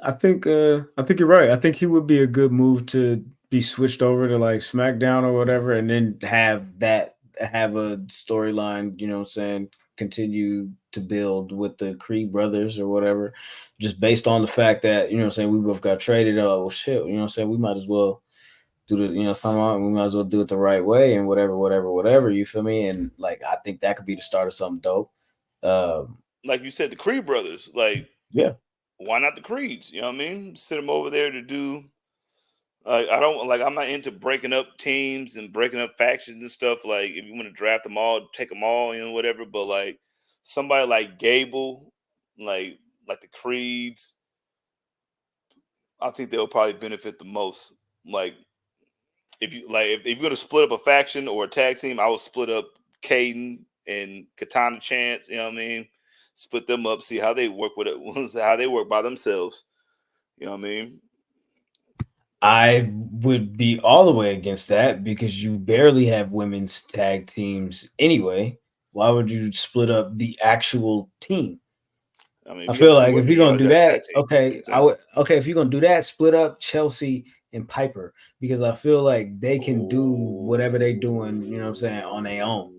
I think you're right. I think he would be a good move to be switched over to like SmackDown or whatever, and then have a storyline, you know what I'm saying, continue to build with the Creed brothers or whatever, just based on the fact that, you know what I'm saying, we both got traded. Oh well, shit, you know what I'm saying, we might as well do the, you know, come on, we might as well do it the right way and whatever, you feel me? And like I think that could be the start of something dope. Like you said, the Creed brothers, like, yeah. Why not the Creeds? You know what I mean? Sit them over there to do. I'm not into breaking up teams and breaking up factions and stuff. Like, if you want to draft them all, take them all, you know, whatever. But like somebody like Gable, like the Creeds, I think they'll probably benefit the most. Like, if you're gonna split up a faction or a tag team, I would split up Caden and Katana Chance. You know what I mean? Split them up, see how they work with it, how they work by themselves. You know what I mean? I would be all the way against that because you barely have women's tag teams anyway. Why would you split up the actual team? I mean, I feel like if you're gonna do that, okay, if you're gonna do that, split up Chelsea and Piper because I feel like they can do whatever they're doing, you know what I'm saying, on their own.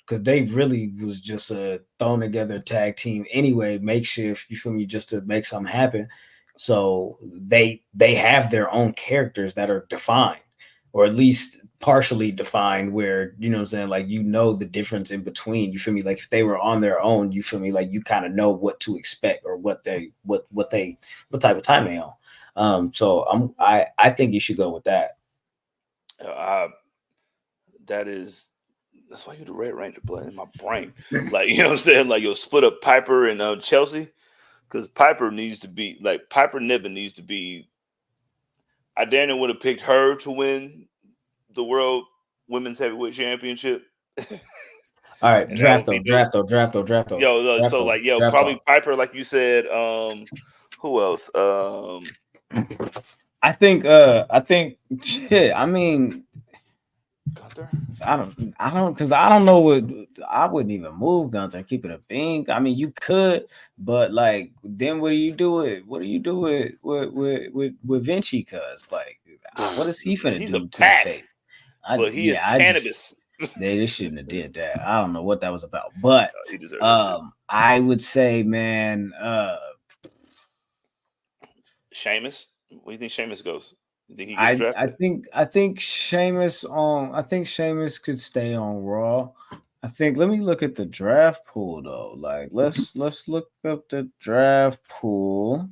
Because they really was just a thrown together tag team anyway, makeshift, you feel me, just to make something happen. So they have their own characters that are defined, or at least partially defined, where, you know what I'm saying, like, you know, the difference in between, you feel me, like if they were on their own, you feel me, like you kind of know what to expect or what type of time they on. So I think you should go with that. That's why you're the Red Ranger, blood in my brain. Like, you know what I'm saying? Like, you'll split up Piper and Chelsea, because Piper Niven needs to be. I Daniel would have picked her to win the World Women's Heavyweight Championship. All right, draft though. Probably Piper, like you said. Who else? I think shit. I mean, Gunther? I don't know what, I wouldn't even move Gunther and keep it a bean. I mean, you could, but like, then what do you do with Vinci? Cause like, what is he finna do to the fate? But he is cannabis. They just shouldn't have did that. I don't know what that was about, but I would say, man, Sheamus. What do you think Sheamus goes? You think he gets drafted? I think Sheamus could stay on Raw. Let me look at the draft pool though. Like, let's look up the draft pool.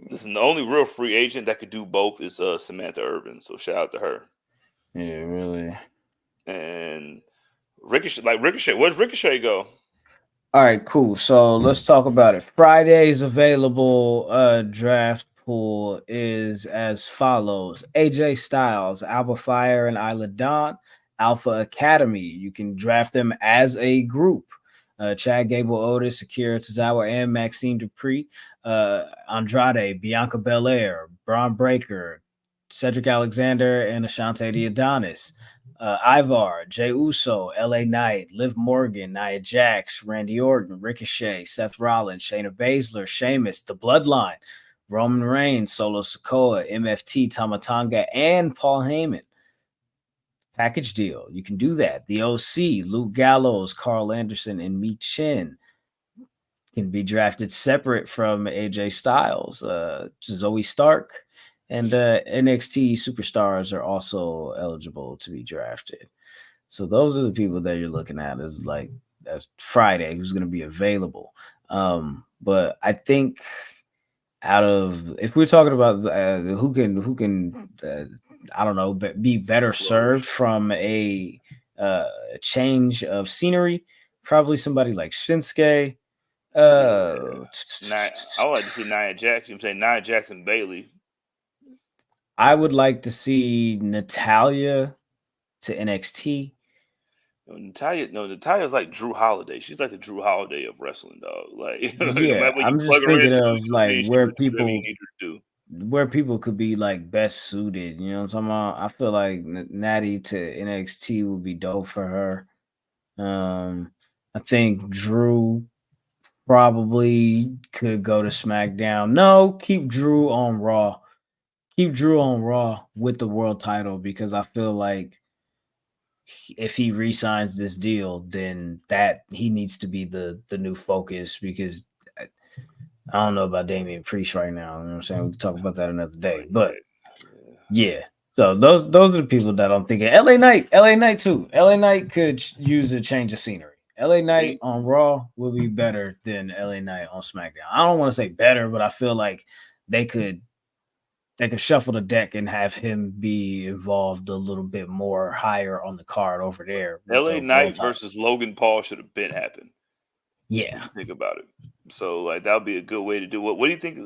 Listen, the only real free agent that could do both is Samantha Irvin. So shout out to her. Yeah, really. And Ricochet, where's Ricochet go? All right, cool. So let's talk about it. Friday's available draft pool is as follows: AJ Styles, Alba Fire, and Isla Dawn. Alpha Academy, you can draft them as a group. Chad Gable, Otis, Akira Tozawa, and Maxime Dupree. Andrade, Bianca Belair, Braun Breaker, Cedric Alexander, and Ashante the Adonis. Ivar, Jey Uso, LA Knight, Liv Morgan, Nia Jax, Randy Orton, Ricochet, Seth Rollins, Shayna Baszler, Sheamus, The Bloodline, Roman Reigns, Solo Sikoa, MFT, Tama Tonga, and Paul Heyman. Package deal. You can do that. The OC, Luke Gallows, Carl Anderson, and Mi Chen can be drafted separate from AJ Styles. Zoe Stark and NXT superstars are also eligible to be drafted. So those are the people that you're looking at as Friday, who's going to be available. But I think if we're talking about who can I don't know, but be better served from a change of scenery, probably somebody like Shinsuke. I would like to see Nia Jax. I'm saying Nia Jax and Bailey. I would like to see Natalya to NXT. Natalia's like Drew Holiday. She's like the Drew Holiday of wrestling, dog. Like, no Yeah, matter what you I'm plug just her thinking into, of she'll like be where able to do whatever you people need her to do. where people could be like best suited. You know what I'm talking about? I feel like Natty to NXT would be dope for her. I think Drew probably could go to SmackDown. No, keep Drew on Raw. Keep Drew on Raw with the world title because I feel like if he re-signs this deal, then that he needs to be the new focus because I don't know about Damian Priest right now. You know what I'm saying? We can talk about that another day. But yeah. So those are the people that I'm thinking. LA Knight too. LA Knight could use a change of scenery. LA Knight on Raw will be better than LA Knight on SmackDown. I don't want to say better, but I feel like they could shuffle the deck and have him be involved a little bit more higher on the card over there. LA Knight versus Logan Paul should have been happened. Yeah. Think about it. So like that would be a good way to do it. What do you think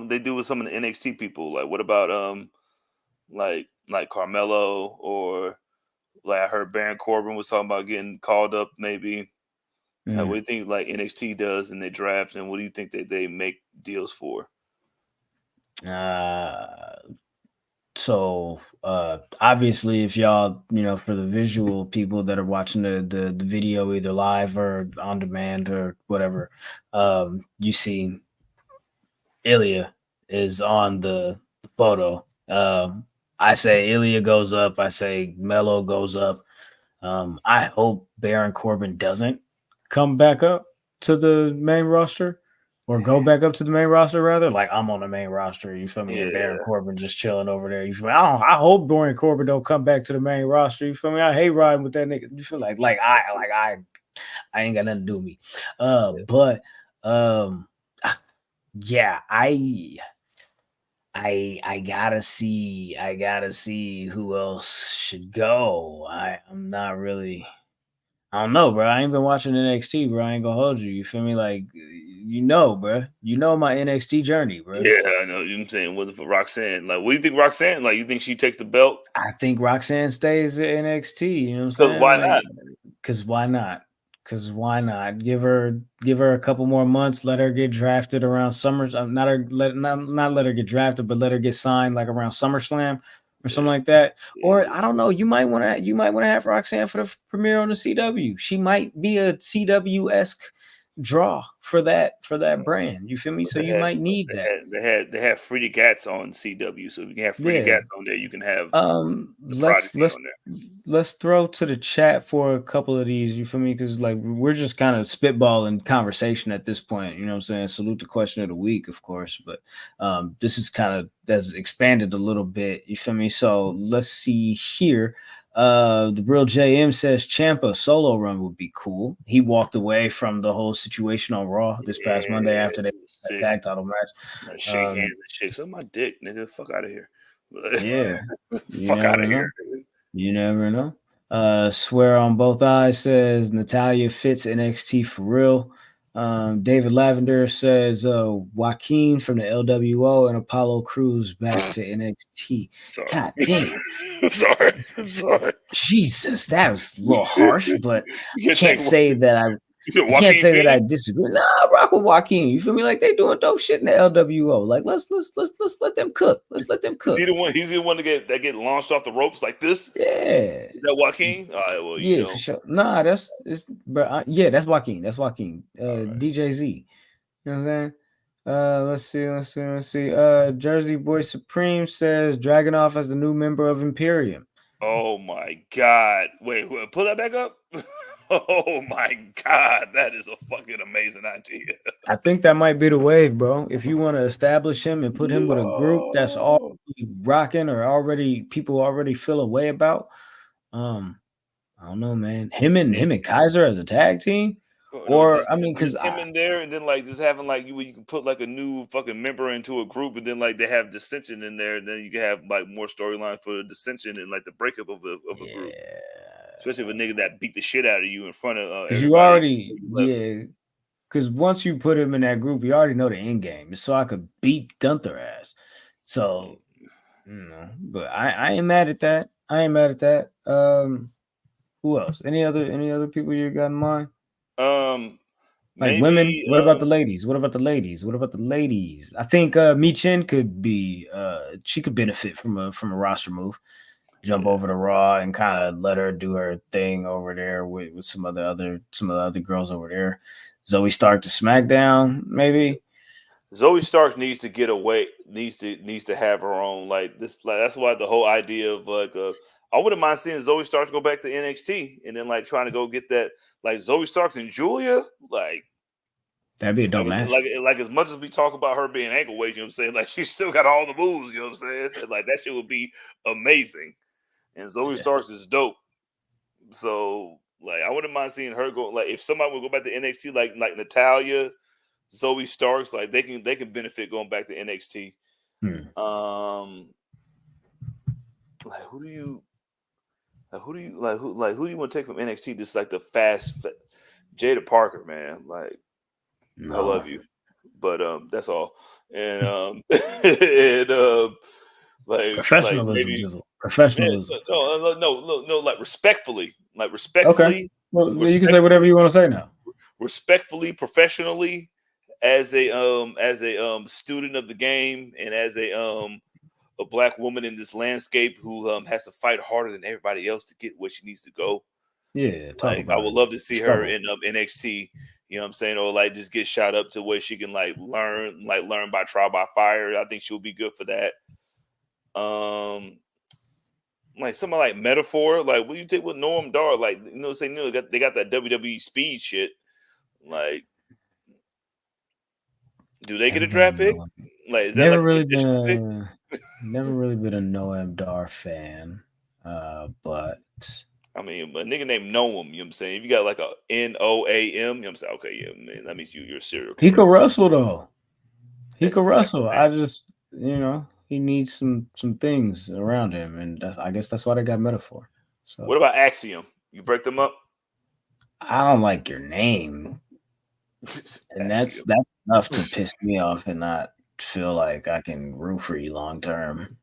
they do with some of the NXT people? Like what about like Carmelo, or like I heard Baron Corbin was talking about getting called up maybe. What do you think like NXT does in their draft, and what do you think that they make deals for? So obviously if y'all, for the visual people that are watching the video either live or on demand or whatever, you see Ilya is on the photo. I say Ilya goes up, I say Melo goes up. I hope Baron Corbin doesn't come back up to the main roster or go back up to the main roster rather. Like I'm on the main roster, you feel me? And Baron Corbin just chilling over there. You feel me? I hope Baron Corbin don't come back to the main roster. You feel me? I hate riding with that nigga. You feel like I ain't got nothing to do with me. But yeah, I gotta see who else should go. I'm not really. I don't know, bro. I ain't been watching NXT, bro. I ain't gonna hold you. You feel me? Like, bro. You know my NXT journey, bro. Yeah, I know. You know what I'm saying? What if Roxanne? Like, what do you think Roxanne? Like, you think she takes the belt? I think Roxanne stays at NXT. You know what I'm saying? Why not? Because why not? Because why not? Give her a couple more months. Let her get drafted around Summers. Not let her get drafted, but let her get signed like around SummerSlam or something like that. Yeah. Or I don't know. You might want to have Roxanne for the premiere on the CW. She might be a CW-esque draw for that brand. You feel me? So you might need that. They have Frida Gats on CW, so if you can have Frida Gats on there, you can have let's throw to the chat for a couple of these. You feel me? Because like we're just kind of spitballing conversation at this point. You know what I'm saying? Salute the question of the week, of course, but this is kind of that's expanded a little bit. You feel me? So let's see here. The real JM says Ciampa solo run would be cool. He walked away from the whole situation on Raw this past Monday after they tag title match. Shake hands and shake some my dick, nigga. Fuck out of here. Yeah. Fuck out of here. You never know. Swear on both eyes says Natalya fits NXT for real. David Lavender says Joaquin from the LWO and Apollo Crews back to NXT. Sorry. God damn. I'm sorry. Jesus, that was a little harsh, but I can't say that I disagree. Nah, I rock with Joaquin. You feel me? Like they doing dope shit in the LWO. Like let's let them cook. Let's let them cook. He's the one that get launched off the ropes like this. Yeah. Is that Joaquin? All right, well, yeah, for sure. Nah, that's Joaquin. That's Joaquin. DJZ. You know what I'm saying? Let's see. Jersey Boy Supreme says Dragunov as a new member of Imperium. Oh my God. Wait, pull that back up. Oh my God, that is a fucking amazing idea. I think that might be the wave, bro. If you want to establish him and put him with a group that's already rocking or people already feel a way about, I don't know, man. Him and Kaiser as a tag team, because him in there, and then like just having like you can put like a new fucking member into a group, and then like they have dissension in there, and then you can have like more storyline for the dissension and like the breakup of a group. Especially if a nigga that beat the shit out of you in front of everybody. Because once you put him in that group, you already know the end game. So I could beat Gunther ass. So, but I ain't mad at that. Who else? Any other people you got in mind? Like women? Maybe What about the ladies? What about the ladies? I think Michin could be she could benefit from a roster move. Jump over to Raw and kind of let her do her thing over there with some of the other girls over there. Zoe Stark to SmackDown, maybe. Zoe Stark needs to get away. Needs to have her own like this. Like that's why the whole idea of like I wouldn't mind seeing Zoe Stark go back to NXT and then like trying to go get that like Zoe Stark and Julia. Like that'd be a dope match. Like as much as we talk about her being ankle weight, you know what I'm saying? Like she's still got all the moves. You know what I'm saying? And, like that shit would be amazing. And Zoe Starks is dope. So like I wouldn't mind seeing her go. Like if somebody would go back to NXT, like Natalia. Zoe Starks, like they can benefit going back to NXT. Like who do you want to take from NXT? Just like the fast Jada Parker, man. Like I love you, but that's all. And like professionalism, like just professionalism. No, like respectfully. Okay. Well, you can say whatever you want to say now. Respectfully, professionally. As a student of the game and as a black woman in this landscape who has to fight harder than everybody else to get where she needs to go. Yeah, like I would love to see her in NXT. You know what I'm saying? Or like just get shot up to where she can learn by trial by fire. I think she'll be good for that. Like something like Metaphor, like what you take with Noam Dar, like they got that WWE speed shit, like. Do they get a draft pick? Like, is that never like really a conditional pick? Never really been a Noam Dar fan, but I mean, a nigga named Noam, you know what I'm saying? If you got like a Noam, you know what I'm saying? Okay, yeah, man, that means you're a serial killer. He could wrestle though. He could wrestle. I just, he needs some things around him, and I guess that's why they got Metaphor. So what about Axiom? You break them up? I don't like your name. And that's enough to piss me off and not feel like I can root for you long term.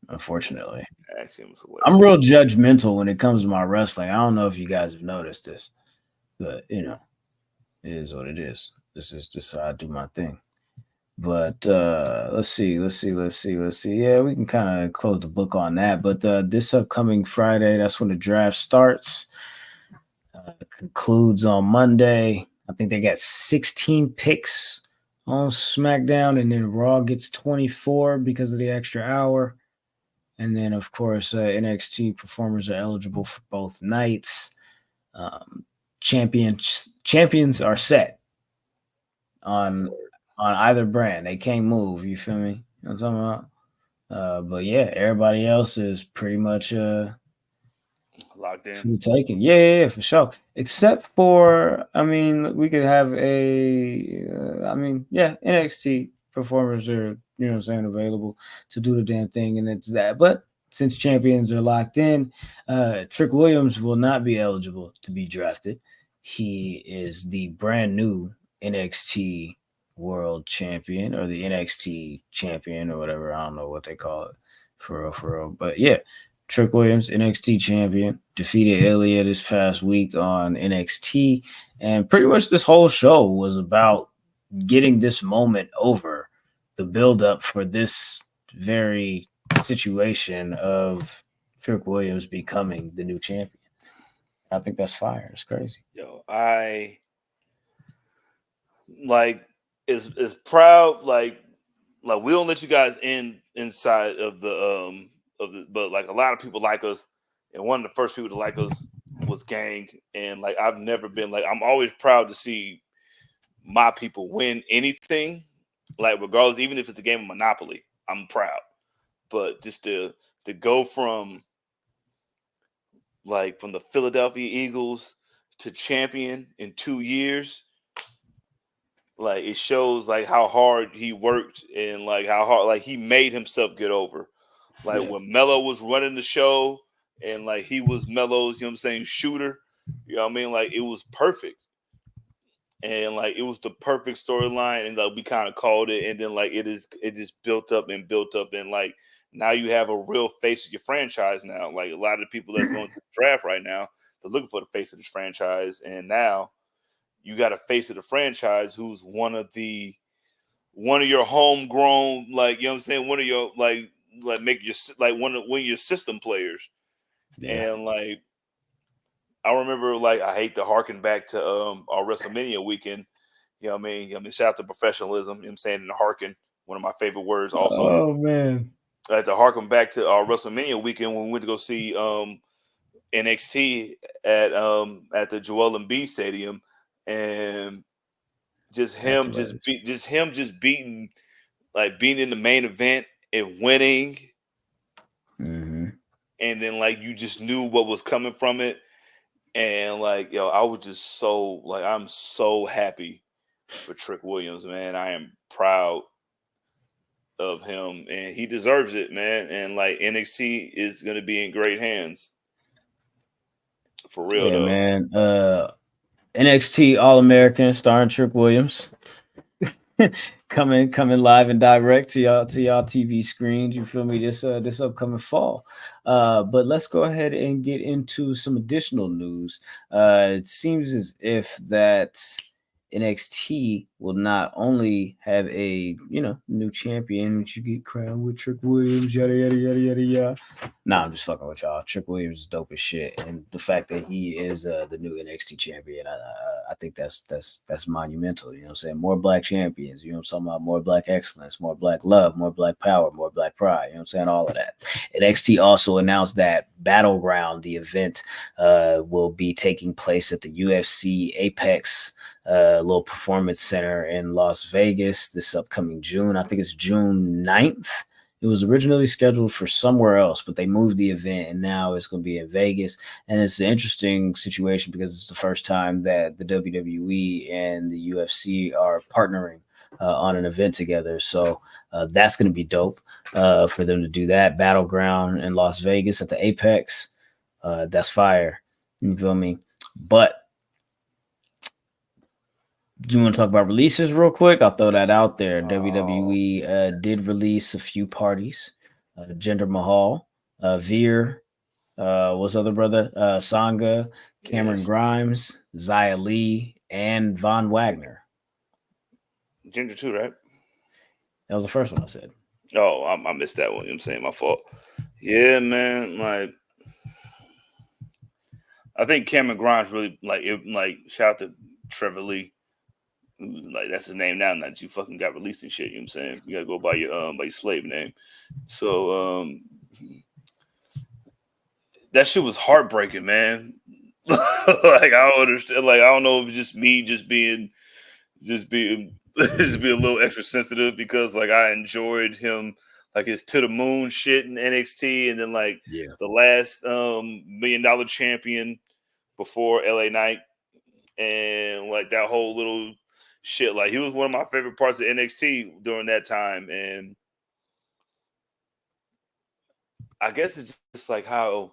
Unfortunately, I'm real judgmental when it comes to my wrestling. I don't know if you guys have noticed this, but it is what it is. This is just how I do my thing. But let's see. Yeah, we can kind of close the book on that. But this upcoming Friday, that's when the draft starts. Concludes on Monday. I think they got 16 picks on SmackDown, and then Raw gets 24 because of the extra hour. And then, of course, NXT performers are eligible for both nights. Champions are set on either brand. They can't move. You feel me? You know what I'm talking about? But yeah, everybody else is pretty much locked in. For the taking. Yeah, for sure. Except for, we could have NXT performers are, available to do the damn thing, and it's that. But since champions are locked in, Trick Williams will not be eligible to be drafted. He is the brand new NXT World Champion or the NXT Champion or whatever. I don't know what they call it for real. But yeah. Trick Williams, NXT champion, defeated Ilya this past week on NXT. And pretty much this whole show was about getting this moment over, the buildup for this very situation of Trick Williams becoming the new champion. I think that's fire. It's crazy. Yo, I is proud, like we don't let you guys inside of the but like a lot of people like us, and one of the first people to like us was Gang, and like I've never been like I'm always proud to see my people win anything, like regardless, even if it's a game of Monopoly, I'm proud. But just to go from the Philadelphia Eagles to champion in 2 years, like it shows like how hard he worked and like how hard like he made himself get over. When Melo was running the show and like he was Melo's, shooter, you know what I mean? Like it was perfect. And like it was the perfect storyline, and like we kind of called it, and then like it just built up and like now you have a real face of your franchise now. Like a lot of the people that's going to the draft right now, they're looking for the face of this franchise, and now you got a face of the franchise who's one of your homegrown, like, you know what I'm saying, one of your like make your like one of your system players. Yeah. And like I remember, like, I hate to harken back to our WrestleMania weekend. You know what I mean? Shout out to professionalism, you know what I'm saying, and harken, one of my favorite words also. Oh man. I had to harken back to our WrestleMania weekend when we went to go see NXT at the Joel Embiid Stadium, and just him beating, like, being in the main event and winning. Mm-hmm. And then, like, you just knew what was coming from it. And, like, yo, I was just so, like, I'm so happy for Trick Williams, man. I am proud of him, and he deserves it, man. And, like, NXT is going to be in great hands. For real, though. Man. NXT All-American starring Trick Williams. coming live and direct to y'all TV screens. You feel me? This upcoming fall. But let's go ahead and get into some additional news. It seems as if that NXT will not only have a new champion, which you get crowned with Trick Williams, yada yada yada yada yada. Nah, I'm just fucking with y'all. Trick Williams is dope as shit, and the fact that he is the new NXT champion, I think that's monumental. You know what I'm saying? More black champions. You know what I'm talking about? More black excellence, more black love, more black power, more black pride. You know what I'm saying? All of that. NXT also announced that Battleground, the event, will be taking place at the UFC Apex little performance center in Las Vegas this upcoming June. I think it's June 9th. It was originally scheduled for somewhere else, but they moved the event, and now it's going to be in Vegas. And it's an interesting situation because it's the first time that the WWE and the UFC are partnering on an event together. So that's going to be dope for them to do that. Battleground in Las Vegas at the Apex. That's fire. You feel me? But do you want to talk about releases real quick? I'll throw that out there. WWE did release a few parties. Jinder Mahal, Veer, what's other brother? Sangha, Cameron Grimes, Xia Li, and Von Wagner. Jinder too, right? That was the first one I said. Oh, I missed that one. You know what I'm saying? My fault. Yeah, man. Like, I think Cameron Grimes really, shout out to Trevor Lee. Like, that's his name now that you fucking got released and shit. You know what I'm saying? You gotta go by your slave name. So that shit was heartbreaking, man. Like, I don't understand. Like, I don't know if it's just me being a little extra sensitive, because, like, I enjoyed him, like, his to the moon shit in NXT, and then, like, the last $1 million champion before LA Knight, and, like, that whole little shit. Like, he was one of my favorite parts of NXT during that time. And I guess it's just like how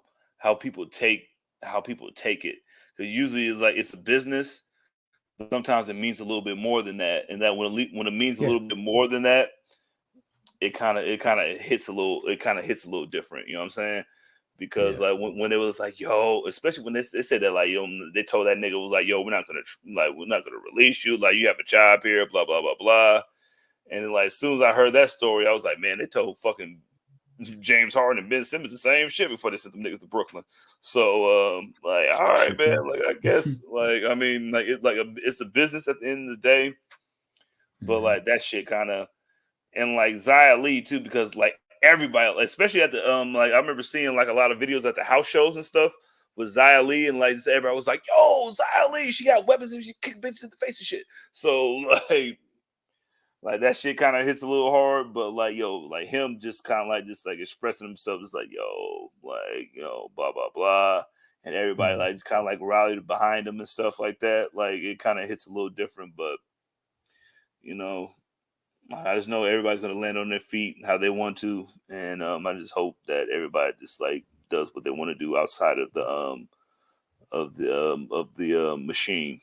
people take it, because usually it's like it's a business, but sometimes it means a little bit more than that. And that when it means a little bit more than that, it kind of hits a little different. You know what I'm saying? Because like when it was like, yo, especially when they said that, like, yo, they told that nigga was like, yo, we're not gonna release you, like, you have a job here, blah blah blah blah. And then, like, as soon as I heard that story, I was like, man, they told fucking James Harden and Ben Simmons the same shit before they sent them niggas to Brooklyn. So like, all right, man, like, I guess, like, I mean, like, it's a business at the end of the day. But like, that shit kind of, and like Xia Li too, because like everybody, especially at the like, I remember seeing like a lot of videos at the house shows and stuff with Xia Li, and like everybody was like, yo, Xia Li, she got weapons and she kick bitches in the face and shit. So like that shit kind of hits a little hard, but like, yo, like him just kind of like just like expressing himself, just like, yo, like, you know, blah blah blah, and everybody like just kind of like rallied behind him and stuff like that. Like, it kind of hits a little different, but you know, I just know everybody's gonna land on their feet how they want to, and I just hope that everybody just like does what they want to do outside of the machine.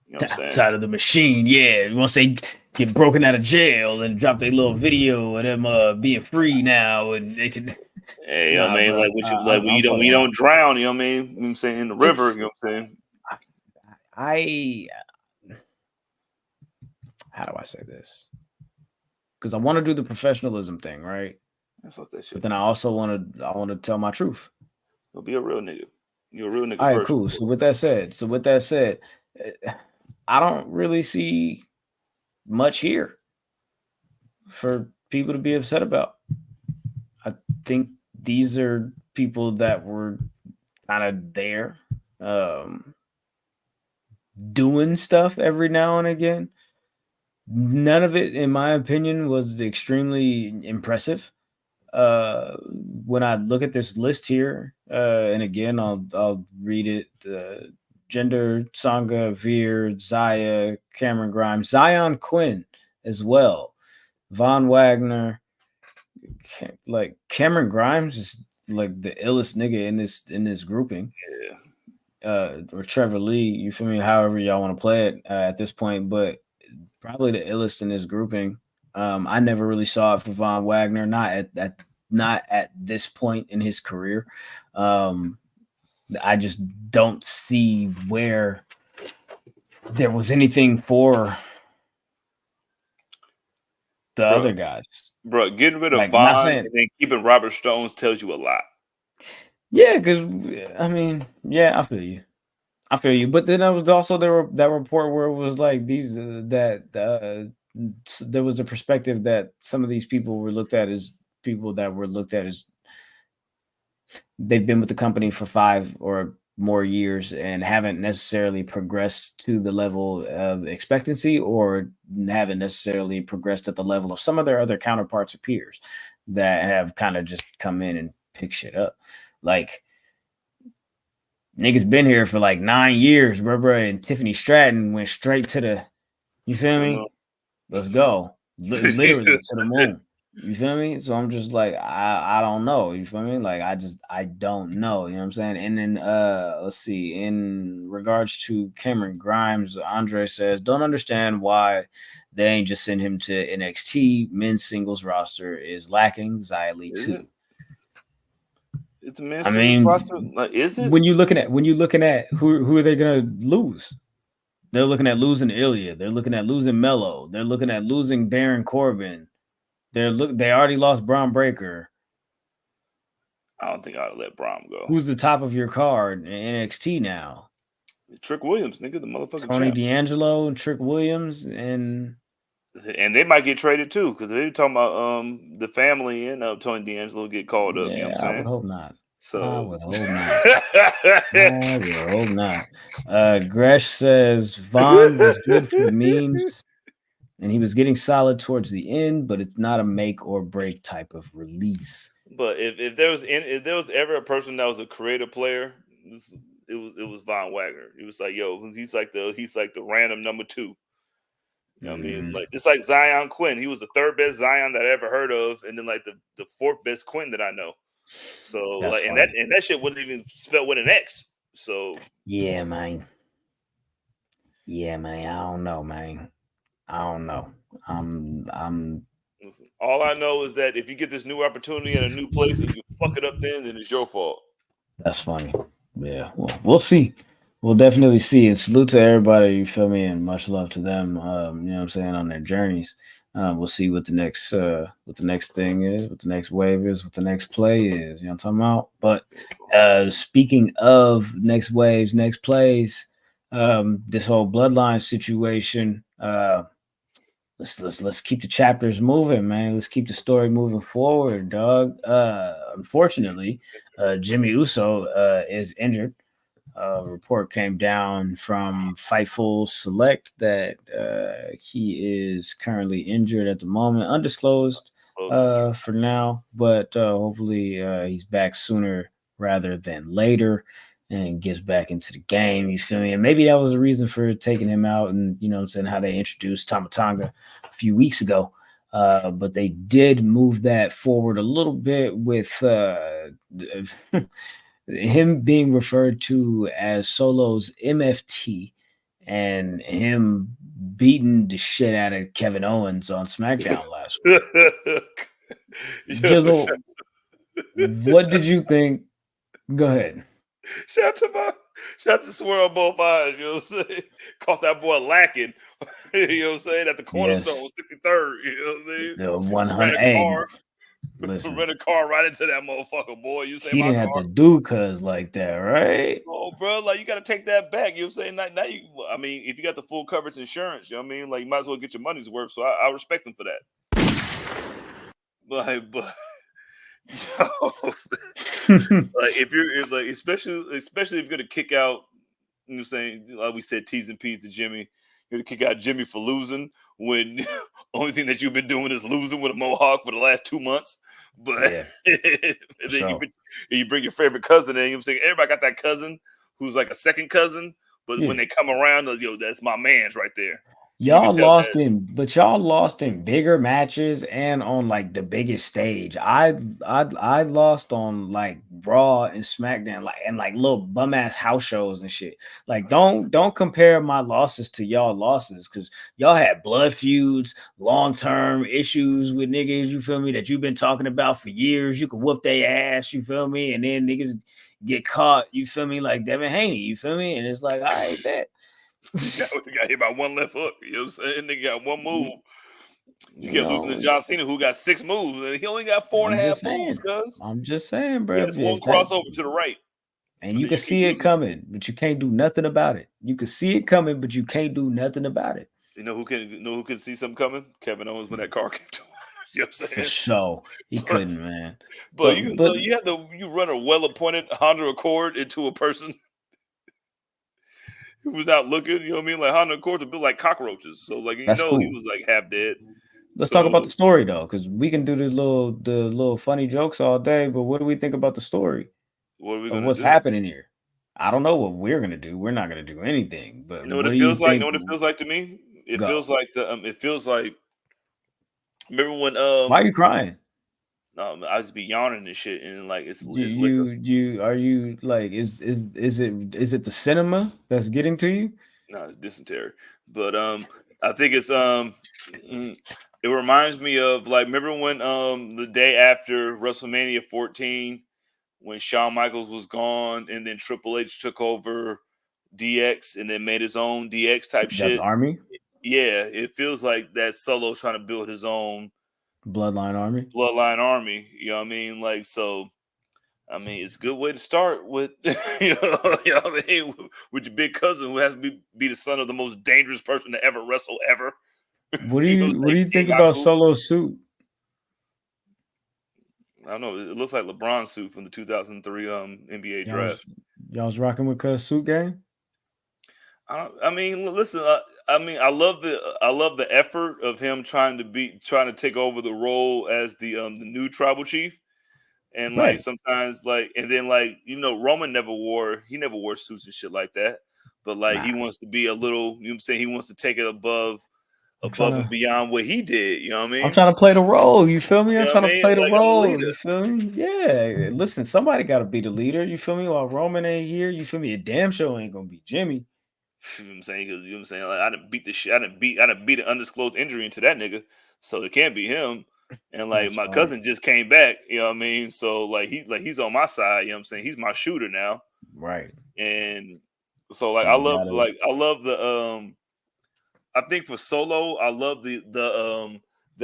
You know what I'm saying? Outside of the machine, yeah. Once they get broken out of jail and drop their little video of them being free now, and they can. Hey, you know what I mean? Bro, Like when you don't drown, you know what I mean? You know what I'm saying? In the river, you know what I'm saying? How do I say this? Because I want to do the professionalism thing, right? Man, fuck that shit. But then I want to tell my truth. You'll be a real nigga. You're a real nigga. All right, first. cool. So with that said, I don't really see much here for people to be upset about. I think these are people that were kind of there, doing stuff every now and again. None of it, in my opinion, was extremely impressive. When I look at this list here, and again, I'll read it. Gender, Sangha, Veer, Zaya, Cameron Grimes, Zion Quinn as well. Von Wagner, like Cameron Grimes is like the illest nigga in this grouping. Yeah. Or Trevor Lee, you feel me? However y'all want to play it at this point, but probably the illest in this grouping. I never really saw it for Von Wagner, not at this point in his career. I just don't see where there was anything for the other guys. Bro, getting rid of Von and then keeping Robert Stones tells you a lot. Yeah, because I mean, yeah, I feel you. But then there was also that report where it was like there was a perspective that some of these people were looked at as people that were looked at as they've been with the company for 5 or more years and haven't necessarily progressed to the level of expectancy or haven't necessarily progressed at the level of some of their other counterparts or peers that have kind of just come in and pick shit up. Like, niggas been here for like 9 years, bro, and Tiffany Stratton went straight to the, you feel me? Let's go. Literally to the moon. You feel me? So I'm just like, I don't know. You feel me? Like, I don't know. You know what I'm saying? And then let's see. In regards to Cameron Grimes, Andre says, don't understand why they ain't just send him to NXT. Men's singles roster is lacking. Xia Li too. It's a men's singles roster. Like, is it? When you're looking at who are they gonna lose? They're looking at losing Ilya. They're looking at losing Mello. They're looking at losing Baron Corbin. They already lost Braun Breaker. I don't think I would let Braun go. Who's the top of your card in NXT now? Trick Williams, nigga, the motherfucking Tony champ. D'Angelo and Trick Williams, and they might get traded too because they're talking about the family and Tony D'Angelo get called up. Yeah, you know what I'm saying? I would hope not. So I would hope not. Gresh says Vaughn was good for the memes, and he was getting solid towards the end, but it's not a make or break type of release. But if there was ever a person that was a creative player, it was Von Wagner. It was like, yo, he's like the random number 2. You know what I mean? Like, it's like Zion Quinn. He was the 3rd best Zion that I ever heard of, and then like the 4th best Quinn that I know. So that's like, funny. and that shit wasn't even spelled with an X. So yeah, man. I don't know, man. I don't know. Listen, all I know is that if you get this new opportunity in a new place and you fuck it up, then it's your fault. That's funny. Yeah, well, we'll see. We'll definitely see. And salute to everybody. You feel me? And much love to them. You know what I'm saying, on their journeys. We'll see what the next thing is, what the next wave is, what the next play is. You know what I'm talking about? But speaking of next waves, next plays, this whole Bloodline situation. Let's keep the chapters moving, man. Let's keep the story moving forward, dog. Unfortunately, Jimmy Uso is injured. Report came down from Fightful Select that he is currently injured at the moment, undisclosed for now, but hopefully he's back sooner rather than later and gets back into the game. You feel me? And maybe that was the reason for taking him out, and you know what I'm saying, how they introduced Tama Tonga a few weeks ago. But they did move that forward a little bit with him being referred to as Solo's MFT and him beating the shit out of Kevin Owens on SmackDown last week. Jizzle, what did you think? Go ahead. Shout out to Swerve on both eyes, you know what I'm saying? Caught that boy lacking, you know what I'm saying? At the Cornerstone, 63rd, you know what I mean? The 100. Listen, rent a car right into that motherfucker, boy. You say he didn't have to do cuz like that, right? Oh, bro, like you got to take that back. You know what I'm saying? Now you, I mean, if you got the full coverage insurance, you know what I mean? Like you might as well get your money's worth. So I respect him for that. But like if especially if you're gonna kick out, you know what I'm saying, like we said, T's and P's to Jimmy, you're gonna kick out Jimmy for losing when only thing that you've been doing is losing with a mohawk for the last 2 months. But and then you bring your favorite cousin in, you know what I'm saying? Everybody got that cousin who's like a second cousin, but when they come around, that's my man's right there. Y'all lost y'all lost in bigger matches and on like the biggest stage. I lost on like Raw and SmackDown, like little bum ass house shows and shit. Like don't compare my losses to y'all losses, because y'all had blood feuds, long-term issues with niggas, you feel me, that you've been talking about for years. You could whoop their ass, you feel me, and then niggas get caught, you feel me, like Devin Haney, you feel me, and it's like, all right, that. You got hit by one left hook. You know what I'm saying? They got one move. You kept losing to John Cena, who got 6 moves, and he only got 4.5 moves, cuz. I'm just saying, bro. There's one crossover to the right. And you can see it coming, but you can't do nothing about it. You can see it coming, but you can't do nothing about it. You know who can see something coming? Kevin Owens when that car came to him. You know what I'm saying? For sure. He couldn't, man. But you run a well-appointed Honda Accord into a person who was not looking, you know what I mean? Like Honda Accords are built like cockroaches. So like cool. He was like half dead. Let's talk about the story though, because we can do the little funny jokes all day, but what do we think about the story? What are we gonna what's happening here? I don't know what we're gonna do. We're not gonna do anything. But you know what it feels like? You know what it feels like to me? It feels like remember when why are you crying? No, I just be yawning and shit, and like it's are you like is it the cinema that's getting to you? No, it's dysentery. But I think it's it reminds me of like remember when the day after WrestleMania 14 when Shawn Michaels was gone and then Triple H took over DX and then made his own DX type shit. That's Army? Yeah, it feels like that Solo trying to build his own Bloodline Army, you know what I mean? Like, so, I mean, it's a good way to start with, you know what I mean? With your big cousin who has to be the son of the most dangerous person to ever wrestle ever. What do you think about Solo's suit? I don't know. It looks like LeBron's suit from the 2003 NBA draft. Y'all was rocking with Cuz suit game? I mean, listen. I love the effort of him trying to take over the role as the new tribal chief, and like sometimes like and then like Roman never wore suits and shit like that, but like he wants to be a little, you know what I'm saying, he wants to take it above and beyond what he did. You know what I mean? I'm trying to play the role. You feel me? I'm trying to play the role. You feel me? Yeah. Listen, somebody got to be the leader. You feel me? While Roman ain't here, you feel me? A damn show ain't gonna be Jimmy. You know what I'm saying? Because you know what I'm saying? Like, I didn't beat the shit. I didn't beat an undisclosed injury into that nigga. So it can't be him. And like my cousin just came back, you know what I mean? So like he's on my side, you know what I'm saying? He's my shooter now. Right. And so like I love the I think for Solo, I love the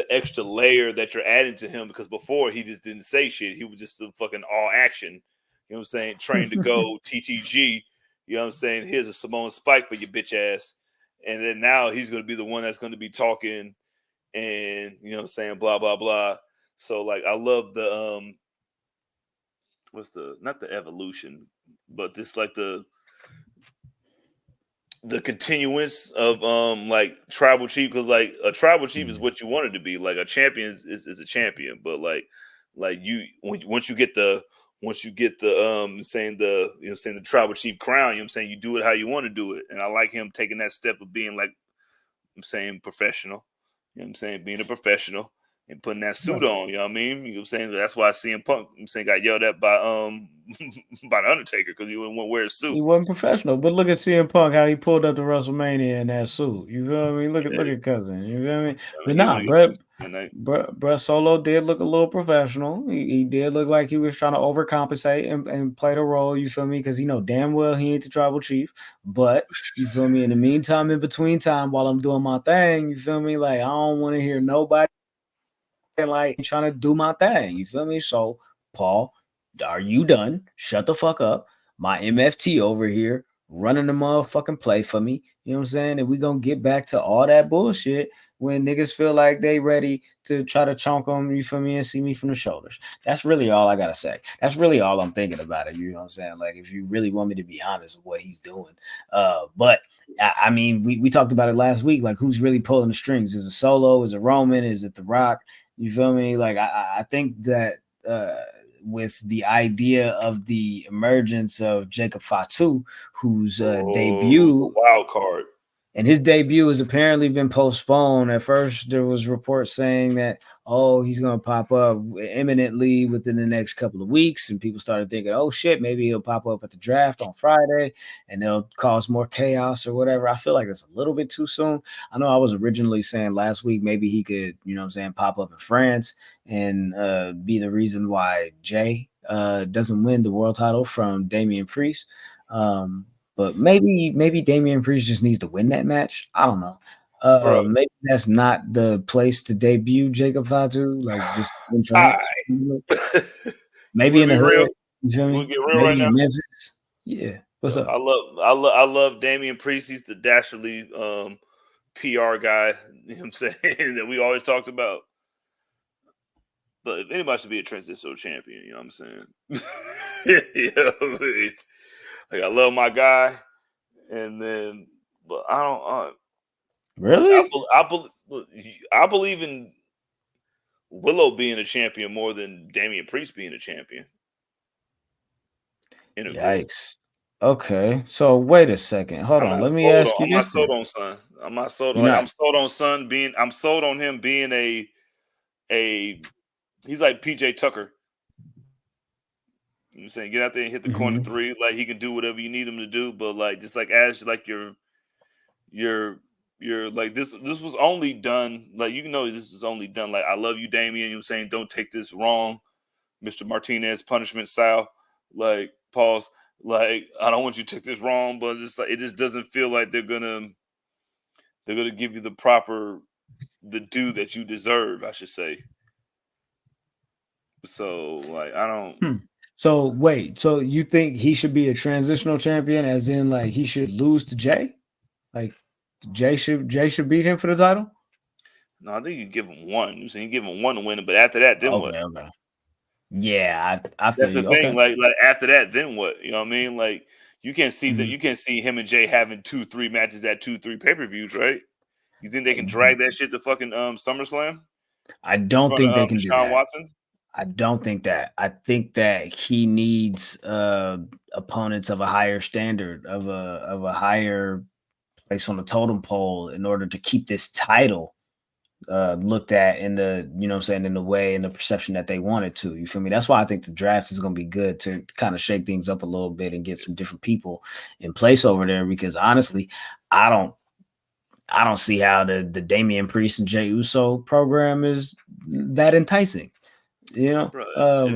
extra layer that you're adding to him, because before he just didn't say shit. He was just the fucking all action. You know what I'm saying? Trained to go TTG. You know what I'm saying? Here's a Samoan Spike for your bitch ass. And then now he's going to be the one that's going to be talking and, you know what I'm saying, blah, blah, blah. So, like, I love the, not the evolution, but just like the continuance of, like, tribal chief. Because, like, a tribal chief is what you wanted to be. Like, a champion is a champion. But, like once you get the the tribal chief crown, you know what I'm saying, you do it how you want to do it. And I like him taking that step of being like, I'm saying, professional. You know what I'm saying? Being a professional and putting that suit on, you know what I mean? You know what I'm saying? That's why CM Punk, I'm saying, got yelled at by by the Undertaker because he wouldn't wear a suit. He wasn't professional. But look at CM Punk, how he pulled up to WrestleMania in that suit. You feel me? Look at cousin. You feel me? But nah, bro, Solo did look a little professional. He did look like he was trying to overcompensate and play the role. You feel me? Because he know damn well he ain't the tribal chief. But you feel me? In the meantime, in between time, while I'm doing my thing, you feel me? Like I don't want to hear nobody like trying to do my thing. You feel me? So Paul, are you done? Shut the fuck up. My MFT over here running the motherfucking play for me. You know what I'm saying? And we gonna get back to all that bullshit when niggas feel like they ready to try to chunk them, you feel me, and see me from the shoulders. That's really all I gotta say. That's really all I'm thinking about it. You know what I'm saying? Like, if you really want me to be honest with what he's doing. But I mean, we talked about it last week. Like, who's really pulling the strings? Is it Solo? Is it Roman? Is it The Rock? You feel me? Like, I think that with the idea of the emergence of Jacob Fatu, whose debut, wild card, and his debut has apparently been postponed. At first, there was reports saying that, oh, he's going to pop up imminently within the next couple of weeks. And people started thinking, oh, shit, maybe he'll pop up at the draft on Friday and they'll cause more chaos or whatever. I feel like it's a little bit too soon. I know I was originally saying last week maybe he could, you know what I'm saying, pop up in France and be the reason why Jey doesn't win the world title from Damian Priest. But maybe Damian Priest just needs to win that match. I don't know. Maybe that's not the place to debut Jacob Fatu. Like, just in maybe in the hood. You feel me? Maybe right in Memphis. Yeah. What's up? I love Damian Priest. He's the dastardly PR guy. You know what I'm saying, that we always talked about. But if anybody should be a transitional champion, you know what I'm saying? You know what I mean? Like, I love my guy, and then, but I don't. Really? I believe in Willow being a champion more than Damian Priest being a champion. Yikes. Okay, so wait a second. Hold on. Let me ask you this. I'm not sold on Son. I'm not sold. Like, I'm sold on Son being. I'm sold on him being a. He's like PJ Tucker. You know what I'm saying, get out there and hit the corner three. Like, he can do whatever you need him to do, but like, just like as like you're like, this was only done, like, you know, this was only done like, I love you, Damian. You know what I'm saying, don't take this wrong, Mr. Martinez punishment style. Like, pause. Like, I don't want you to take this wrong, but it's like, it just doesn't feel like they're gonna give you the due that you deserve, I should say. So, like, I don't. So wait, so you think he should be a transitional champion, as in like he should lose to Jey? Like Jey should beat him for the title? No, I think you give him one. You give him one to win it, but after that, then what? Okay. Yeah, I feel that's the thing. Okay. Like after that, then what? You know what I mean? Like, you can't see that. You can't see him and Jey having 2-3 matches at 2-3 pay-per-views, right? You think they can drag that shit to fucking SummerSlam? I don't think they can do that. Watson? I don't think that. I think that he needs opponents of a higher standard, of a higher place on the totem pole, in order to keep this title looked at in the, you know what I'm saying, in the way and the perception that they want it to. You feel me? That's why I think the draft is going to be good, to kind of shake things up a little bit and get some different people in place over there. Because honestly, I don't see how the Damian Priest and Jey Uso program is that enticing. You know,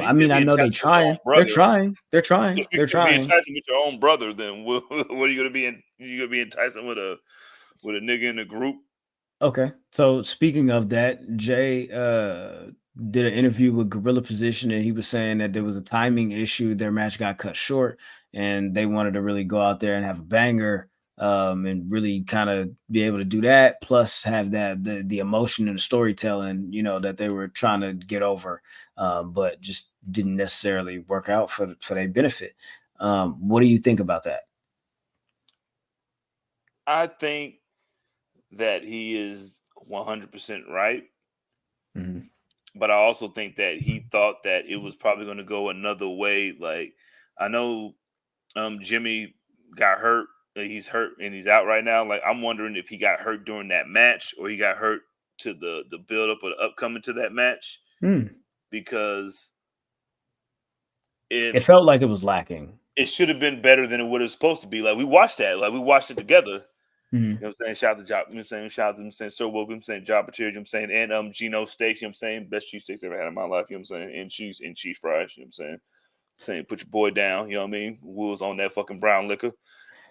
I mean, I know they're trying. They're trying. If you can be enticing with your own brother, then what are you gonna be? You gonna be enticing with a nigga in the group? Okay, so speaking of that, Jey did an interview with Gorilla Position, and he was saying that there was a timing issue. Their match got cut short, and they wanted to really go out there and have a banger. And really kind of be able to do that, plus have that the emotion and the storytelling, you know, that they were trying to get over, but just didn't necessarily work out for their benefit. What do you think about that? I think that he is 100% right, but I also think that he thought that it was probably going to go another way. Like, I know Jimmy got hurt. He's hurt and he's out right now. Like, I'm wondering if he got hurt during that match, or he got hurt to the build up or the upcoming to that match, because It felt like it was lacking. It should have been better than it would have supposed to be. Like we watched that. Like we watched it together. Mm-hmm. You know what I'm saying? Shout out to Job. You know what I'm saying? Shout out to Sir Williams. I'm saying Job Material. You know what I'm saying? And Gino Steaks. You know what I'm saying? Best cheesesteaks I ever had in my life. You know what I'm saying? And cheese fries. You know what I'm saying? Put your boy down. You know what I mean? Wolves on that fucking brown liquor.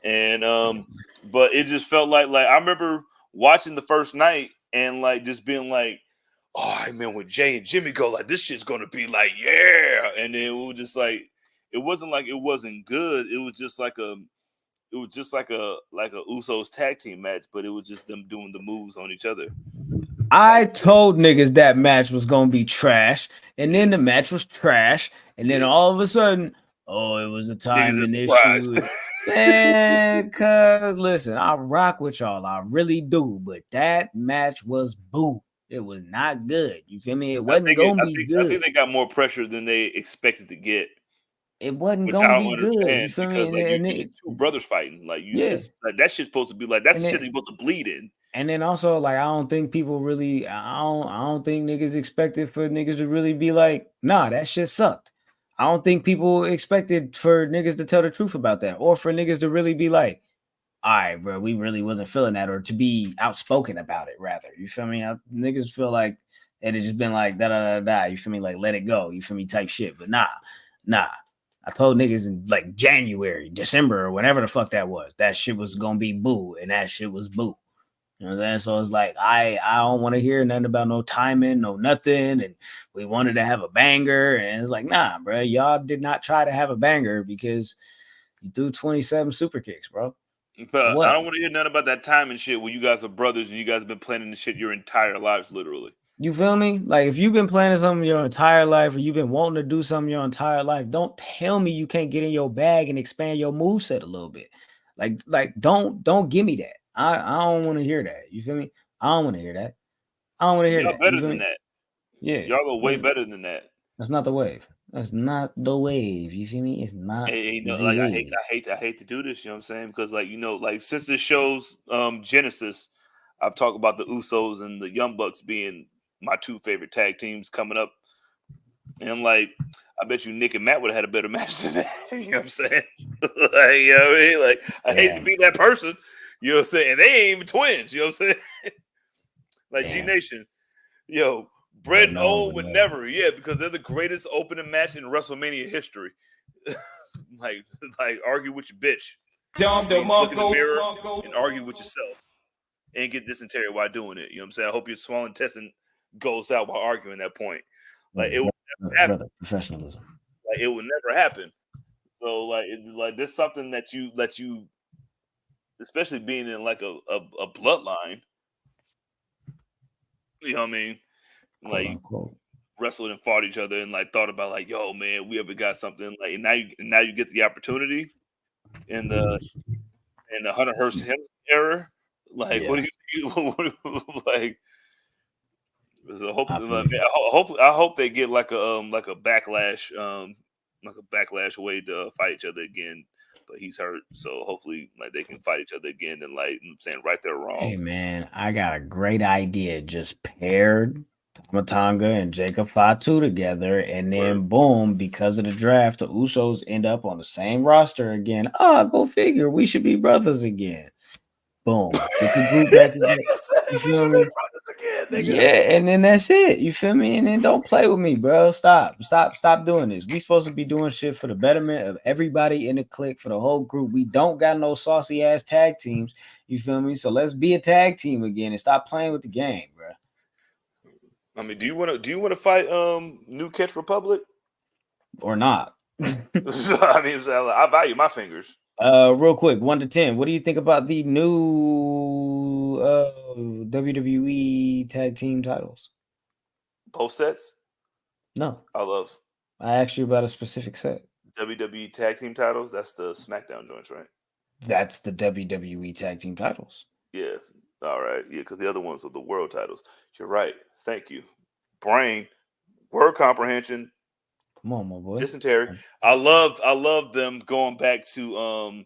And but it just felt like I remember watching the first night and like just being like, oh, I mean, when Jay and Jimmy go, like this shit's gonna be like, yeah. And then it was just like, it wasn't like it wasn't good. It was just like a Usos tag team match, but it was just them doing the moves on each other. I told niggas that match was gonna be trash, and then the match was trash, and then all of a sudden, oh, it was a timing issue. Man, cuz listen, I rock with y'all, I really do, but that match was boo. It was not good. You feel me? It wasn't gonna be good. I think they got more pressure than they expected to get. It wasn't gonna be good. You feel me? Like, it's two brothers fighting. Like it's like that shit's supposed to be like that's the shit you're supposed to bleed in. And then also, like, I don't think people really, I don't think niggas expected for niggas to really be like, nah, that shit sucked. I don't think people expected for niggas to tell the truth about that, or for niggas to really be like, all right, bro, we really wasn't feeling that, or to be outspoken about it, rather. You feel me? Niggas feel like it had just been like, da da da da, you feel me? Like, let it go, you feel me? Type shit. But nah. I told niggas in like January, December, or whenever the fuck that was, that shit was gonna be boo, and that shit was boo. You know what I'm saying? So it's like, I don't want to hear nothing about no timing, no nothing. And we wanted to have a banger. And it's like, nah, bro, y'all did not try to have a banger because you threw 27 super kicks, bro. But I don't want to hear nothing about that timing shit when you guys are brothers and you guys have been planning this shit your entire lives, literally. You feel me? Like, if you've been planning something your entire life, or you've been wanting to do something your entire life, don't tell me you can't get in your bag and expand your moveset a little bit. Like, don't give me that. I don't want to hear that. You feel me? I don't want to hear that. I don't want to hear that. Better than that. Yeah. Y'all are way better than that. That's not the wave. That's not the wave. You feel me? It's not. Like I hate to do this, you know what I'm saying? Because like, like since this show's Genesis, I've talked about the Usos and the Young Bucks being my two favorite tag teams coming up. And like, I bet you Nick and Matt would have had a better match than that. You know what I'm saying? Like, you know what I mean? Like, I hate to be that person. You know what I'm saying? And they ain't even twins. You know what I'm saying? Like G Nation. Yo, Brett and Owen would never. Yeah, because they're the greatest opening match in WrestleMania history. like argue with your bitch. Look in the mirror and argue with yourself. And get dysentery while doing it. You know what I'm saying? I hope your small intestine goes out while arguing that point. Like it would never happen. Professionalism. Like it would never happen. So like there's something that you especially being in like a bloodline. You know what I mean? Like wrestled and fought each other and like thought about like, yo, man, we ever got something like and now you get the opportunity in the Hunter Hearst era. Like what do you like? So hopefully, I hope they get like a backlash, way to fight each other again. But he's hurt, so hopefully, like they can fight each other again and like I'm saying right there wrong. Hey man, I got a great idea. Just paired Tamatanga and Jacob Fatu together, and then boom, because of the draft, the Usos end up on the same roster again. Go figure. We should be brothers again. Boom. Get the group back together. You feel me? Yeah, and then that's it. You feel me? And then don't play with me, bro. Stop doing this. We supposed to be doing shit for the betterment of everybody in the clique, for the whole group. We don't got no saucy ass tag teams. You feel me? So let's be a tag team again and stop playing with the game, bro. I mean, do you want to fight New Catch Republic or not? I mean, I value my fingers. Real quick, 1 to 10. What do you think about the new WWE tag team titles? Both sets? No. I asked you about a specific set. WWE tag team titles? That's the SmackDown joints, right? That's the WWE tag team titles. Yeah. All right. Yeah, because the other ones are the world titles. You're right. Thank you. Brain, word comprehension. Come on, my boy. Dysentery. I love them going back to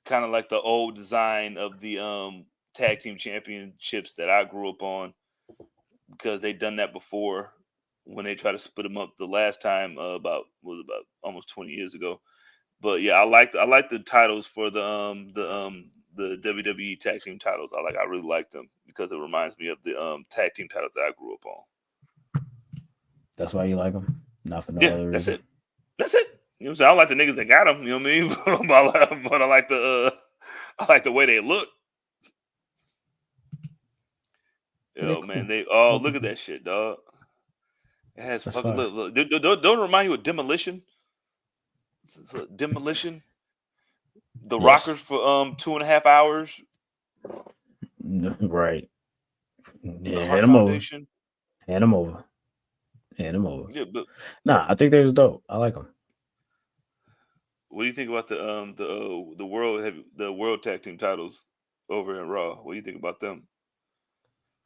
kind of like the old design of the tag team championships that I grew up on, because they've done that before. when they tried to split them up the last time about almost 20 years ago. But yeah, I like the titles for the WWE tag team titles. I really like them because it reminds me of the tag team titles that I grew up on. That's why you like them, not for no other reason. That's it. You know what I'm saying? I don't like the niggas that got them. You know what I mean? But I like the way they look. Yo, man, look at that shit, dog. It has That's fucking fine. look. Don't it remind you of Demolition? Demolition. The Yes. Rockers for 2.5 hours. Right. The Yeah, Heart hand them over. Foundation. Hand them over. Hand them over. Yeah, but Nah, I think they was dope. I like them. what do you think about the world tag team titles over in Raw? What do you think about them?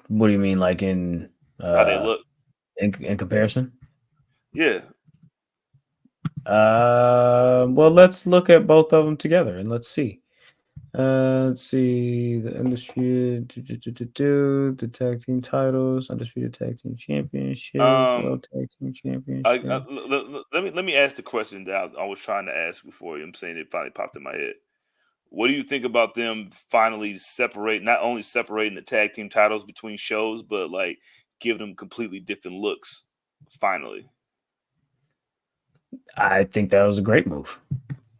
What do you mean, like in How they look? in comparison? Yeah. Well, let's look at both of them together and let's see. Let's see the Undisputed, the tag team titles, Undisputed Tag Team Championship, World Tag Team Championship. Let me ask the question that I was trying to ask before. I'm saying it finally popped in my head. What do you think about them finally not only separating the tag team titles between shows, but like giving them completely different looks? Finally, I think that was a great move.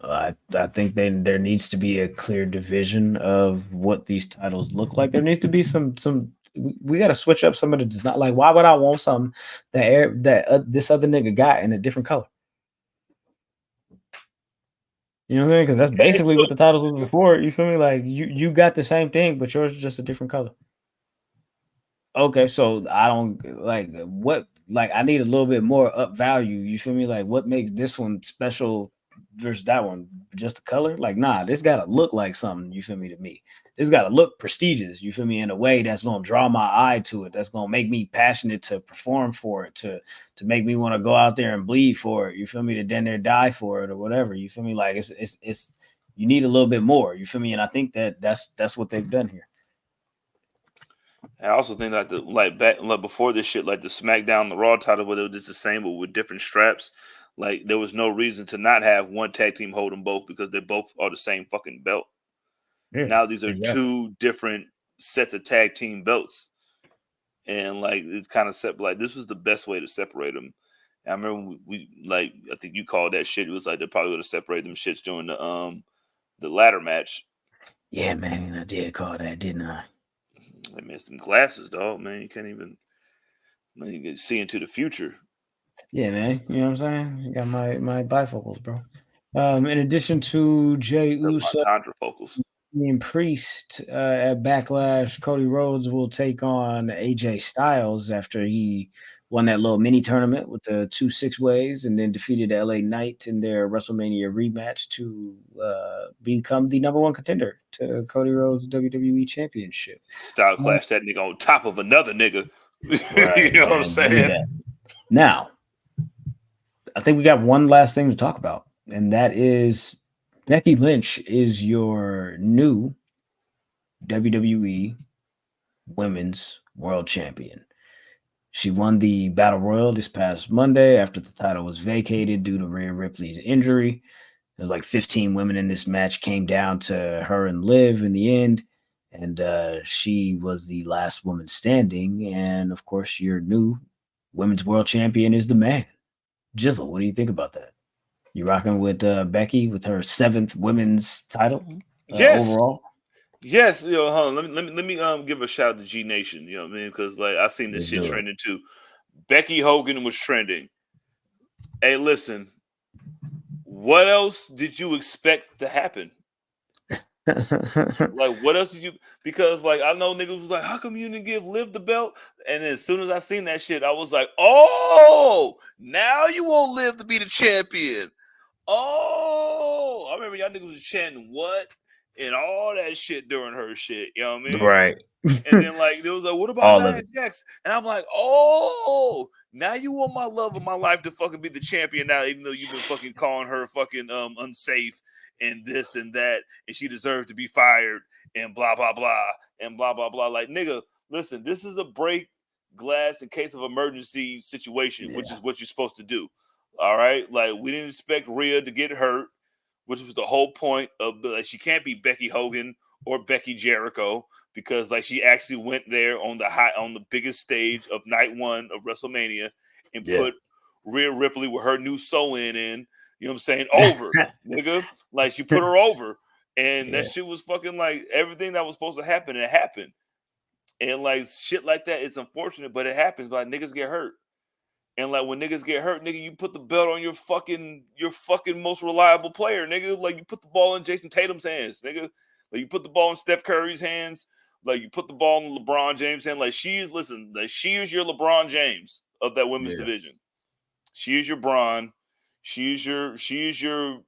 I think there needs to be a clear division of what these titles look like. There needs to be some. We got to switch up some of the design. Like, why would I want something that this other nigga got in a different color? You know what I'm saying? Because that's basically what the titles was before. You feel me? Like you got the same thing, but yours is just a different color. Okay, so I don't like what. Like, I need a little bit more up value. You feel me? Like, what makes this one special versus that one? Just the color? Like, nah, this gotta look like something. You feel me? To me, this gotta look prestigious. You feel me? In a way that's gonna draw my eye to it. That's gonna make me passionate to perform for it. To make me want to go out there and bleed for it. You feel me? To then there die for it or whatever. You feel me? Like it's you need a little bit more. You feel me? And I think that's what they've done here. I also think that before this shit, like the SmackDown, the Raw title, where they were just the same but with different straps. Like there was no reason to not have one tag team hold them both because they both are the same fucking belt. Yeah, now these are exactly. two different sets of tag team belts, and like it's kind of like this was the best way to separate them. And I remember I think you called that shit. It was like they probably would have separated them shits during the ladder match. Yeah, man, I did call that, didn't I? I mean, some glasses, dog. Man, you can't even you can see into the future. Yeah, man. You know what I'm saying? You got my bifocals, bro. In addition to Jey Uso, Damian Priest at Backlash, Cody Rhodes will take on AJ Styles after he won that little mini tournament with the 2 6-ways and then defeated LA Knight in their WrestleMania rematch to become the number one contender to Cody Rhodes' WWE Championship. Style clash that nigga on top of another nigga. Right, you know what I'm saying? Now, I think we got one last thing to talk about, and that is Becky Lynch is your new WWE Women's World Champion. She won the Battle Royal this past Monday after the title was vacated due to Rhea Ripley's injury. There was like 15 women in this match, came down to her and Liv in the end, and she was the last woman standing. And of course, your new Women's World Champion is the man. Jizzle, what do you think about that? You rocking with Becky with her 7th women's title overall? Yes, hold on. Let me give a shout out to G Nation. You know what I mean? Because like I seen this shit trending too. Becky Hogan was trending. Hey, listen, what else did you expect to happen? Like, what else did you? Because like I know niggas was like, how come you didn't give Liv the belt? And then as soon as I seen that shit, I was like, oh, now you want Liv to be the champion. Oh, I remember y'all niggas was chanting what and all that shit during her shit. You know what I mean? Right. And then like it was like, what about Nia Jax? And I'm like, oh, now you want my love of my life to fucking be the champion now, even though you've been fucking calling her fucking unsafe and this and that, and she deserves to be fired and blah blah blah and blah blah blah. Like, nigga, listen, this is a break glass in case of emergency situation, which is what you're supposed to do. All right, like we didn't expect Rhea to get hurt, which was the whole point of like she can't be Becky Hogan or Becky Jericho because like she actually went there on the biggest stage of night one of WrestleMania and put Rhea Ripley with her new sew-in in. You know what I'm saying? Over, nigga. Like she put her over, and that shit was fucking like everything that was supposed to happen. It happened, and like shit like that. It's unfortunate, but it happens. But like, niggas get hurt. And like when niggas get hurt, nigga, you put the belt on your fucking most reliable player, nigga. Like you put the ball in Jason Tatum's hands, nigga. Like you put the ball in Steph Curry's hands. Like you put the ball in LeBron James' hand. Like she is your LeBron James of that women's division. She is your Braun. She is your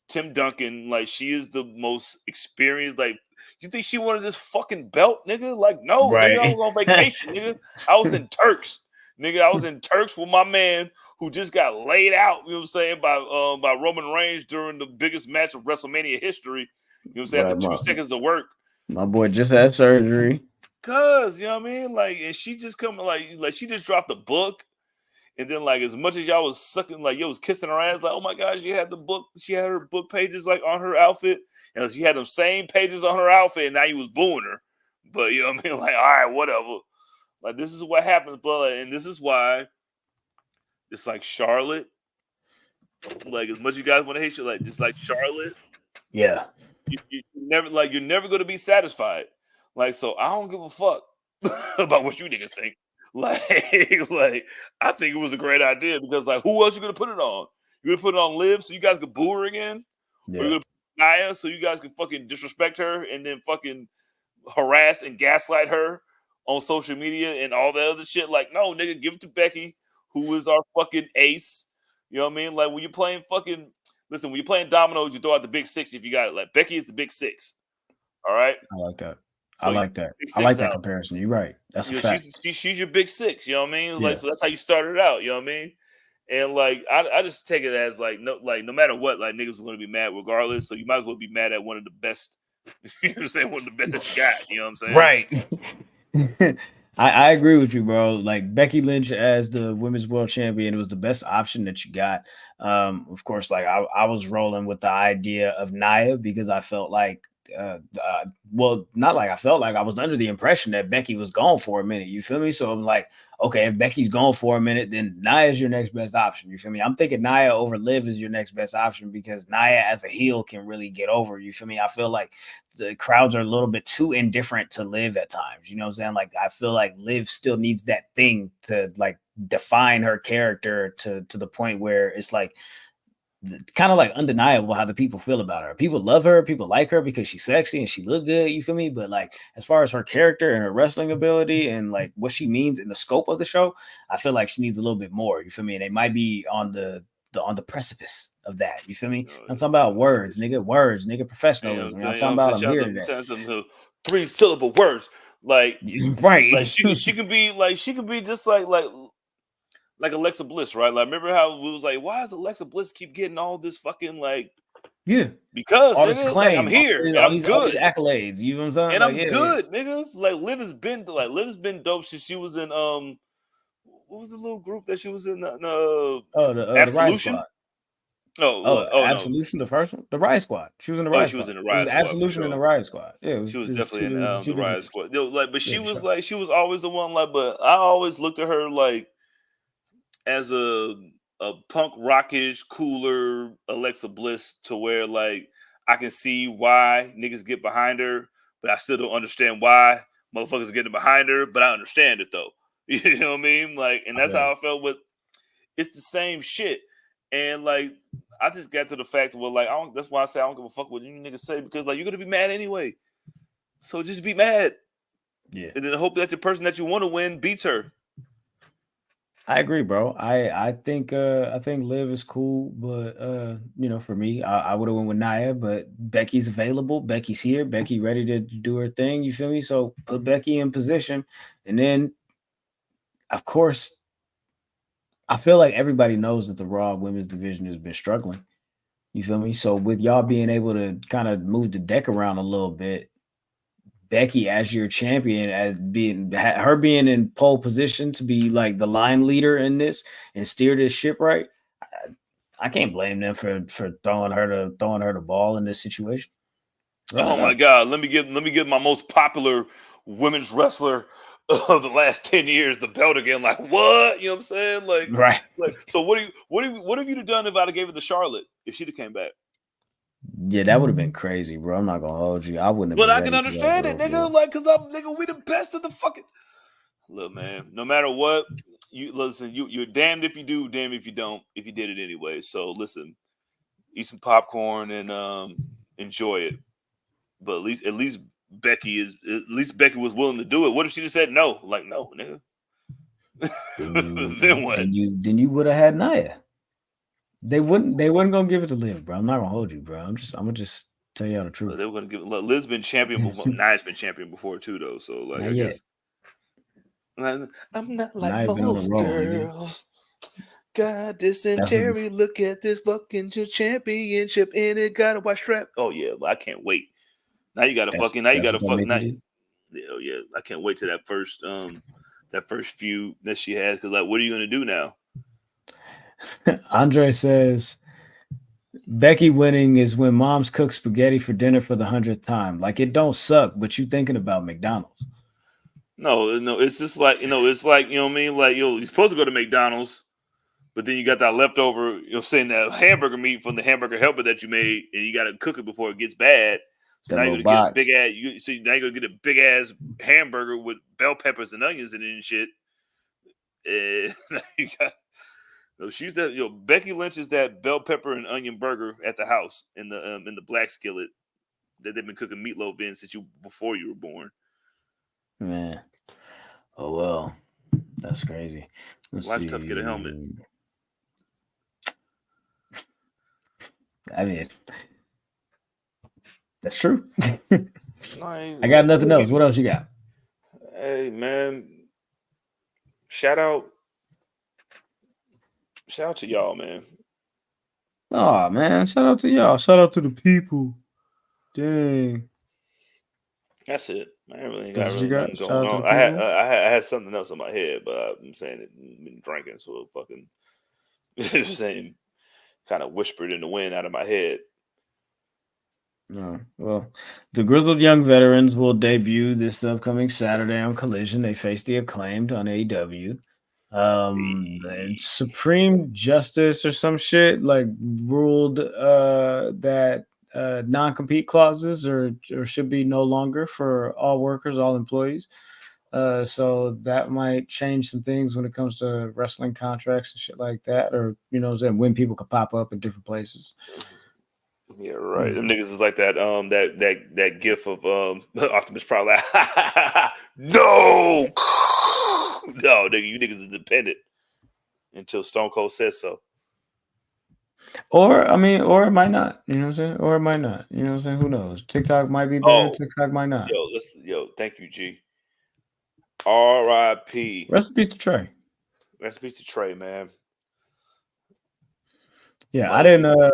Tim Duncan. Like she is the most experienced. Like you think she wanted this fucking belt, nigga? Like no, nigga, I was on vacation, nigga. I was in Turks. Nigga, I was in Turks with my man who just got laid out, you know what I'm saying, by Roman Reigns during the biggest match of WrestleMania history. You know what I'm saying? After 2 seconds of work. My boy just had surgery. Cause, you know what I mean? Like, and she just come like she just dropped the book. And then like as much as y'all was sucking, like yo was kissing her ass, like, oh my gosh, she had the book, she had her book pages like on her outfit. And she had them same pages on her outfit, and now you was booing her. But you know what I mean? Like, all right, whatever. Like, this is what happens, but and this is why it's like Charlotte. Like, as much as you guys want to hate you, like, just like Charlotte. Yeah. You're never going to be satisfied. Like, so I don't give a fuck about what you niggas think. Like, I think it was a great idea because, like, who else you going to put it on? You're going to put it on Liv so you guys could boo her again? Yeah. Or you're going to put Nia so you guys can fucking disrespect her and then fucking harass and gaslight her on social media and all that other shit? Like, no, nigga, give it to Becky, who is our fucking ace. You know what I mean? Like, when you're playing when you're playing dominoes, you throw out the big six if you got it. Like, Becky is the big six. All right? I like that. So I like that comparison. You're right. That's a fact. She's your big six. You know what I mean? Like, so that's how you started out. You know what I mean? And like, I just take it as like no matter what, like niggas are going to be mad regardless. So you might as well be mad at one of the best. You know what I'm saying? One of the best that you got. You know what I'm saying? Right. I agree with you, bro. Like Becky Lynch as the women's world champion, it was the best option that you got. Of course, like I was rolling with the idea of Nia because I felt like, well, not like I felt like I was under the impression that Becky was gone for a minute. You feel me? So I'm like, okay, if Becky's gone for a minute, then Nia is your next best option. You feel me? I'm thinking Nia over Liv is your next best option because Nia as a heel can really get over. You feel me? I feel like the crowds are a little bit too indifferent to Liv at times. You know what I'm saying? Like I feel like Liv still needs that thing to like define her character to the point where it's like kind of like undeniable how the people feel about her. People love her, people like her because she's sexy and she look good, you feel me? But like as far as her character and her wrestling ability and like what she means in the scope of the show, I feel like she needs a little bit more, you feel me? And they might be on the precipice of that, you feel me? I'm talking about words, nigga, professionalism. I'm talking about I'm here today. 3-syllable words, like right. Like she could be just like Alexa Bliss, right? Like, remember how we was like, why does Alexa Bliss keep getting all this fucking like? Yeah, because all this claim, like, I'm here, and I'm good. All these accolades, you know what I'm saying? And like, I'm good, nigga. Like, Liv has been dope since she was in what was the little group that she was in? The Absolution. Absolution, the first one, the Riot Squad. She was in the Riot Squad. She was in the Riot Squad. Absolution in the Riot Squad. Yeah, she was definitely in the Riot Squad. But she was always the one. Like, but I always looked at her like as a punk rockish, cooler Alexa Bliss, to where like I can see why niggas get behind her, but I still don't understand why motherfuckers are getting behind her. But I understand it though. You know what I mean? Like, and that's how I felt with. It's the same shit. And like, I just got to the fact where like, that's why I say I don't give a fuck what you niggas say, because like, you're gonna be mad anyway. So just be mad. Yeah. And then hope that the person that you want to win beats her. I agree, bro. I think Liv is cool, but you know, for me, I would have went with Nia, but Becky's available. Becky's here. Becky ready to do her thing. You feel me? So put Becky in position, and then, of course, I feel like everybody knows that the Raw women's division has been struggling. You feel me? So with y'all being able to kind of move the deck around a little bit, Becky as your champion, as her being in pole position to be like the line leader in this and steer this ship right. I can't blame them for throwing her the ball in this situation. Oh my God! Let me give my most popular women's wrestler of the last 10 years the belt again. Like what? You know what I'm saying? Right. So what have you done if I'd have gave it to Charlotte if she'd have came back? Yeah, that would have been crazy, bro. I'm not gonna hold you. I wouldn't have. But I can understand it, nigga. Bro. Like, cause we the best of the fucking. Look, man. No matter what, you listen. You're damned if you do, damned if you don't. If you did it anyway, so listen, eat some popcorn and enjoy it. But at least Becky was willing to do it. What if she just said no? Like, no, nigga. Then what? Then you would have had Nia. They wasn't gonna give it to Liv, bro. I'm not gonna hold you, bro. I'm gonna just tell y'all the truth. They were gonna give Liv's been champion before. Nia's been champion before too, though. So like, I guess I'm not like most girls. Got dysentery. Look at this fucking championship, and it got a white strap. Oh yeah, I can't wait. Now you gotta fucking. Now you gotta fuck. Yeah, I can't wait to that first feud that she has. Because like, what are you gonna do now? Andre says Becky winning is when moms cook spaghetti for dinner for the 100th time. Like it don't suck, but you thinking about McDonald's. No, it's just like it's like you know what I mean. Like you're supposed to go to McDonald's, but then you got that leftover. Saying that hamburger meat from the hamburger helper that you made, and you got to cook it before it gets bad. So now you're gonna get a big ass. Now you're gonna get a big ass hamburger with bell peppers and onions in it and shit. And you got. She's that Becky Lynch is that bell pepper and onion burger at the house in the black skillet that they've been cooking meatloaf in since before you were born. Man, oh well, that's crazy. Life's tough to get a helmet. I mean, that's true. I got nothing else. What else you got? Hey man, shout out to y'all, man. Oh man, shout out to y'all. Shout out to the people. Dang. That's it. I really got nothing going on. I had something else in my head, but I'm saying it. I've been drinking, so fucking saying kind of whispered in the wind out of my head. No, well, the Grizzled Young Veterans will debut this upcoming Saturday on Collision. They face the Acclaimed on AEW. The Supreme Justice or some shit like ruled that non-compete clauses or should be no longer for all workers, all employees. So that might change some things when it comes to wrestling contracts and shit like that, or when people could pop up in different places. Yeah, right. Them niggas is like that that gif of Optimus Prime like no. No, nigga, you niggas is independent until Stone Cold says so. Or it might not. You know what I'm saying? Or it might not. You know what I'm saying? Who knows? TikTok might be banned. TikTok might not. Thank you, G. R.I.P. Rest in peace to Trey. Rest in peace to Trey, man. Yeah, I didn't know.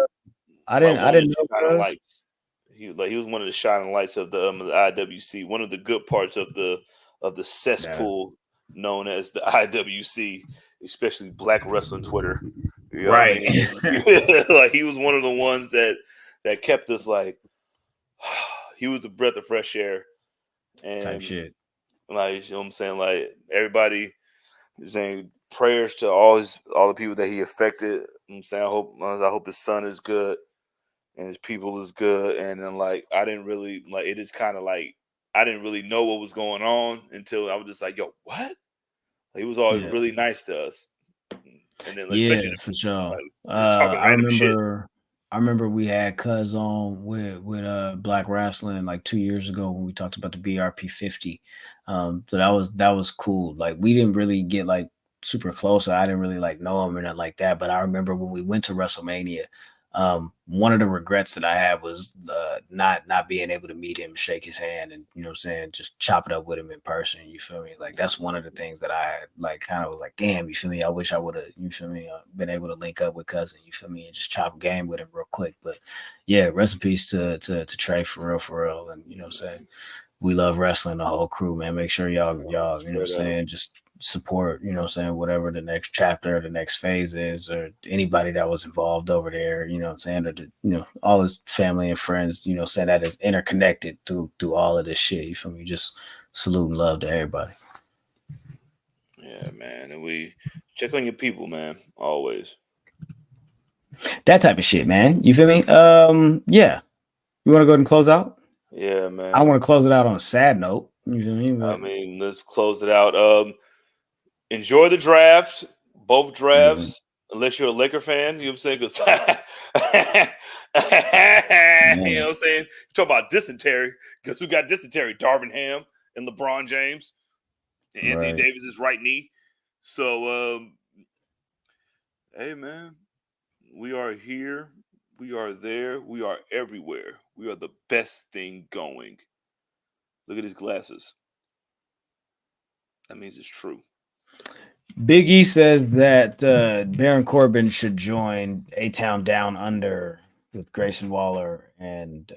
He was one of the shining lights of the IWC. One of the good parts of the cesspool known as the IWC, especially Black Wrestling Twitter. Right. Like he was one of the ones that kept us like he was the breath of fresh air and type shit. Like, you know what I'm saying? Like everybody saying prayers to all the people that he affected. You know what I'm saying I hope his son is good and his people is good. And then I didn't really it is kind of like I didn't really know what was going on until I was just like, yo, what? He was always really nice to us. And then especially for sure. I remember we had Cuz on with Black Wrestling like 2 years ago when we talked about the BRP 50. So that was cool. Like we didn't really get like super close. I didn't really know him or nothing like that. But I remember when we went to WrestleMania, one of the regrets that I had was not being able to meet him, shake his hand, and just chop it up with him in person. You feel me? Like that's one of the things that I kind of was like, damn, you feel me? I wish I would have, you feel me, been able to link up with Cousin, you feel me, and just chop a game with him real quick. But yeah, rest in peace to Trey for real, and We Love Wrestling, the whole crew, man. Make sure y'all, you know what I'm saying, just support, you know what I'm saying, whatever the next chapter or the next phase is, or anybody that was involved over there, you know what I'm saying, or all his family and friends, you know, saying that is interconnected through all of this shit. You feel me? Just salute and love to everybody. Yeah, man. And we check on your people, man. Always. That type of shit, man. You feel me? Yeah. You want to go ahead and close out? Yeah, man. I want to close it out on a sad note. You feel me? I mean, let's close it out. Enjoy the draft, both drafts, unless you're a Laker fan. You know what I'm saying? 'Cause you know what I'm saying? Talk about dysentery. Because who got dysentery? Darvin Ham and LeBron James. And Anthony Davis's right knee. So, hey, man, we are here. We are there. We are everywhere. We are the best thing going. Look at his glasses. That means it's true. Big E says that Baron Corbin should join A-Town Down Under with Grayson Waller and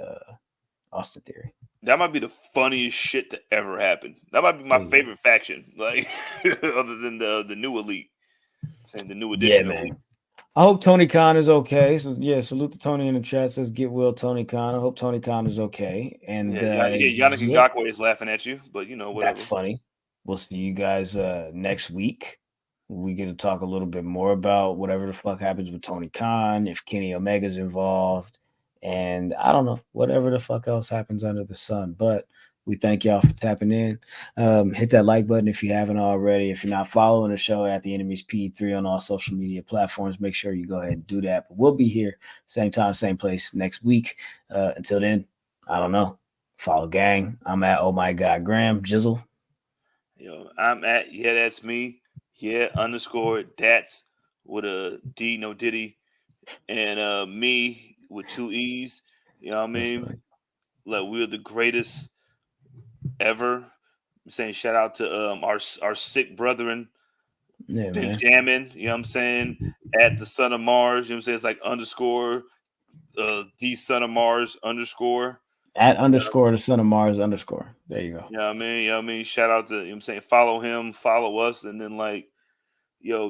Austin Theory. That might be the funniest shit to ever happen. That might be my favorite faction, like other than the new elite. I'm saying the new edition elite. I hope Tony Khan is okay. So yeah, salute to Tony in the chat. Says get well, Tony Khan. I hope Tony Khan is okay. And Yannick Ngakoue is laughing at you, but you know whatever. That's funny. We'll see you guys next week. We get to talk a little bit more about whatever the fuck happens with Tony Khan, if Kenny Omega's involved, and I don't know, whatever the fuck else happens under the sun. But we thank y'all for tapping in. Hit that like button if you haven't already. If you're not following the show at the Enemies P3 on all social media platforms, make sure you go ahead and do that. But we'll be here same time, same place next week. Until then, I don't know. Follow gang. I'm at Oh My God Graham. Jizzle. I'm at that's me. _that's with a D, no Diddy, and me with 2 E's. You know what I mean? Like we're the greatest ever. I'm saying shout out to our sick brethren. Benjamin, you know what I'm saying? At the Son of Mars, you know what I'm saying? It's like _ the Son of Mars _ at _ the Son of Mars _ There you go. You know what I mean? You know what I mean? Shout out to, you know what I'm saying, follow him, follow us, and then like,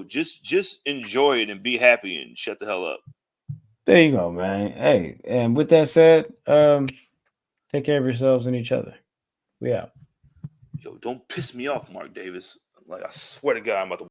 just enjoy it and be happy and shut the hell up. There you go, man. Hey, and with that said, take care of yourselves and each other. We out. Don't piss me off, Mark Davis. Like, I swear to God, I'm about to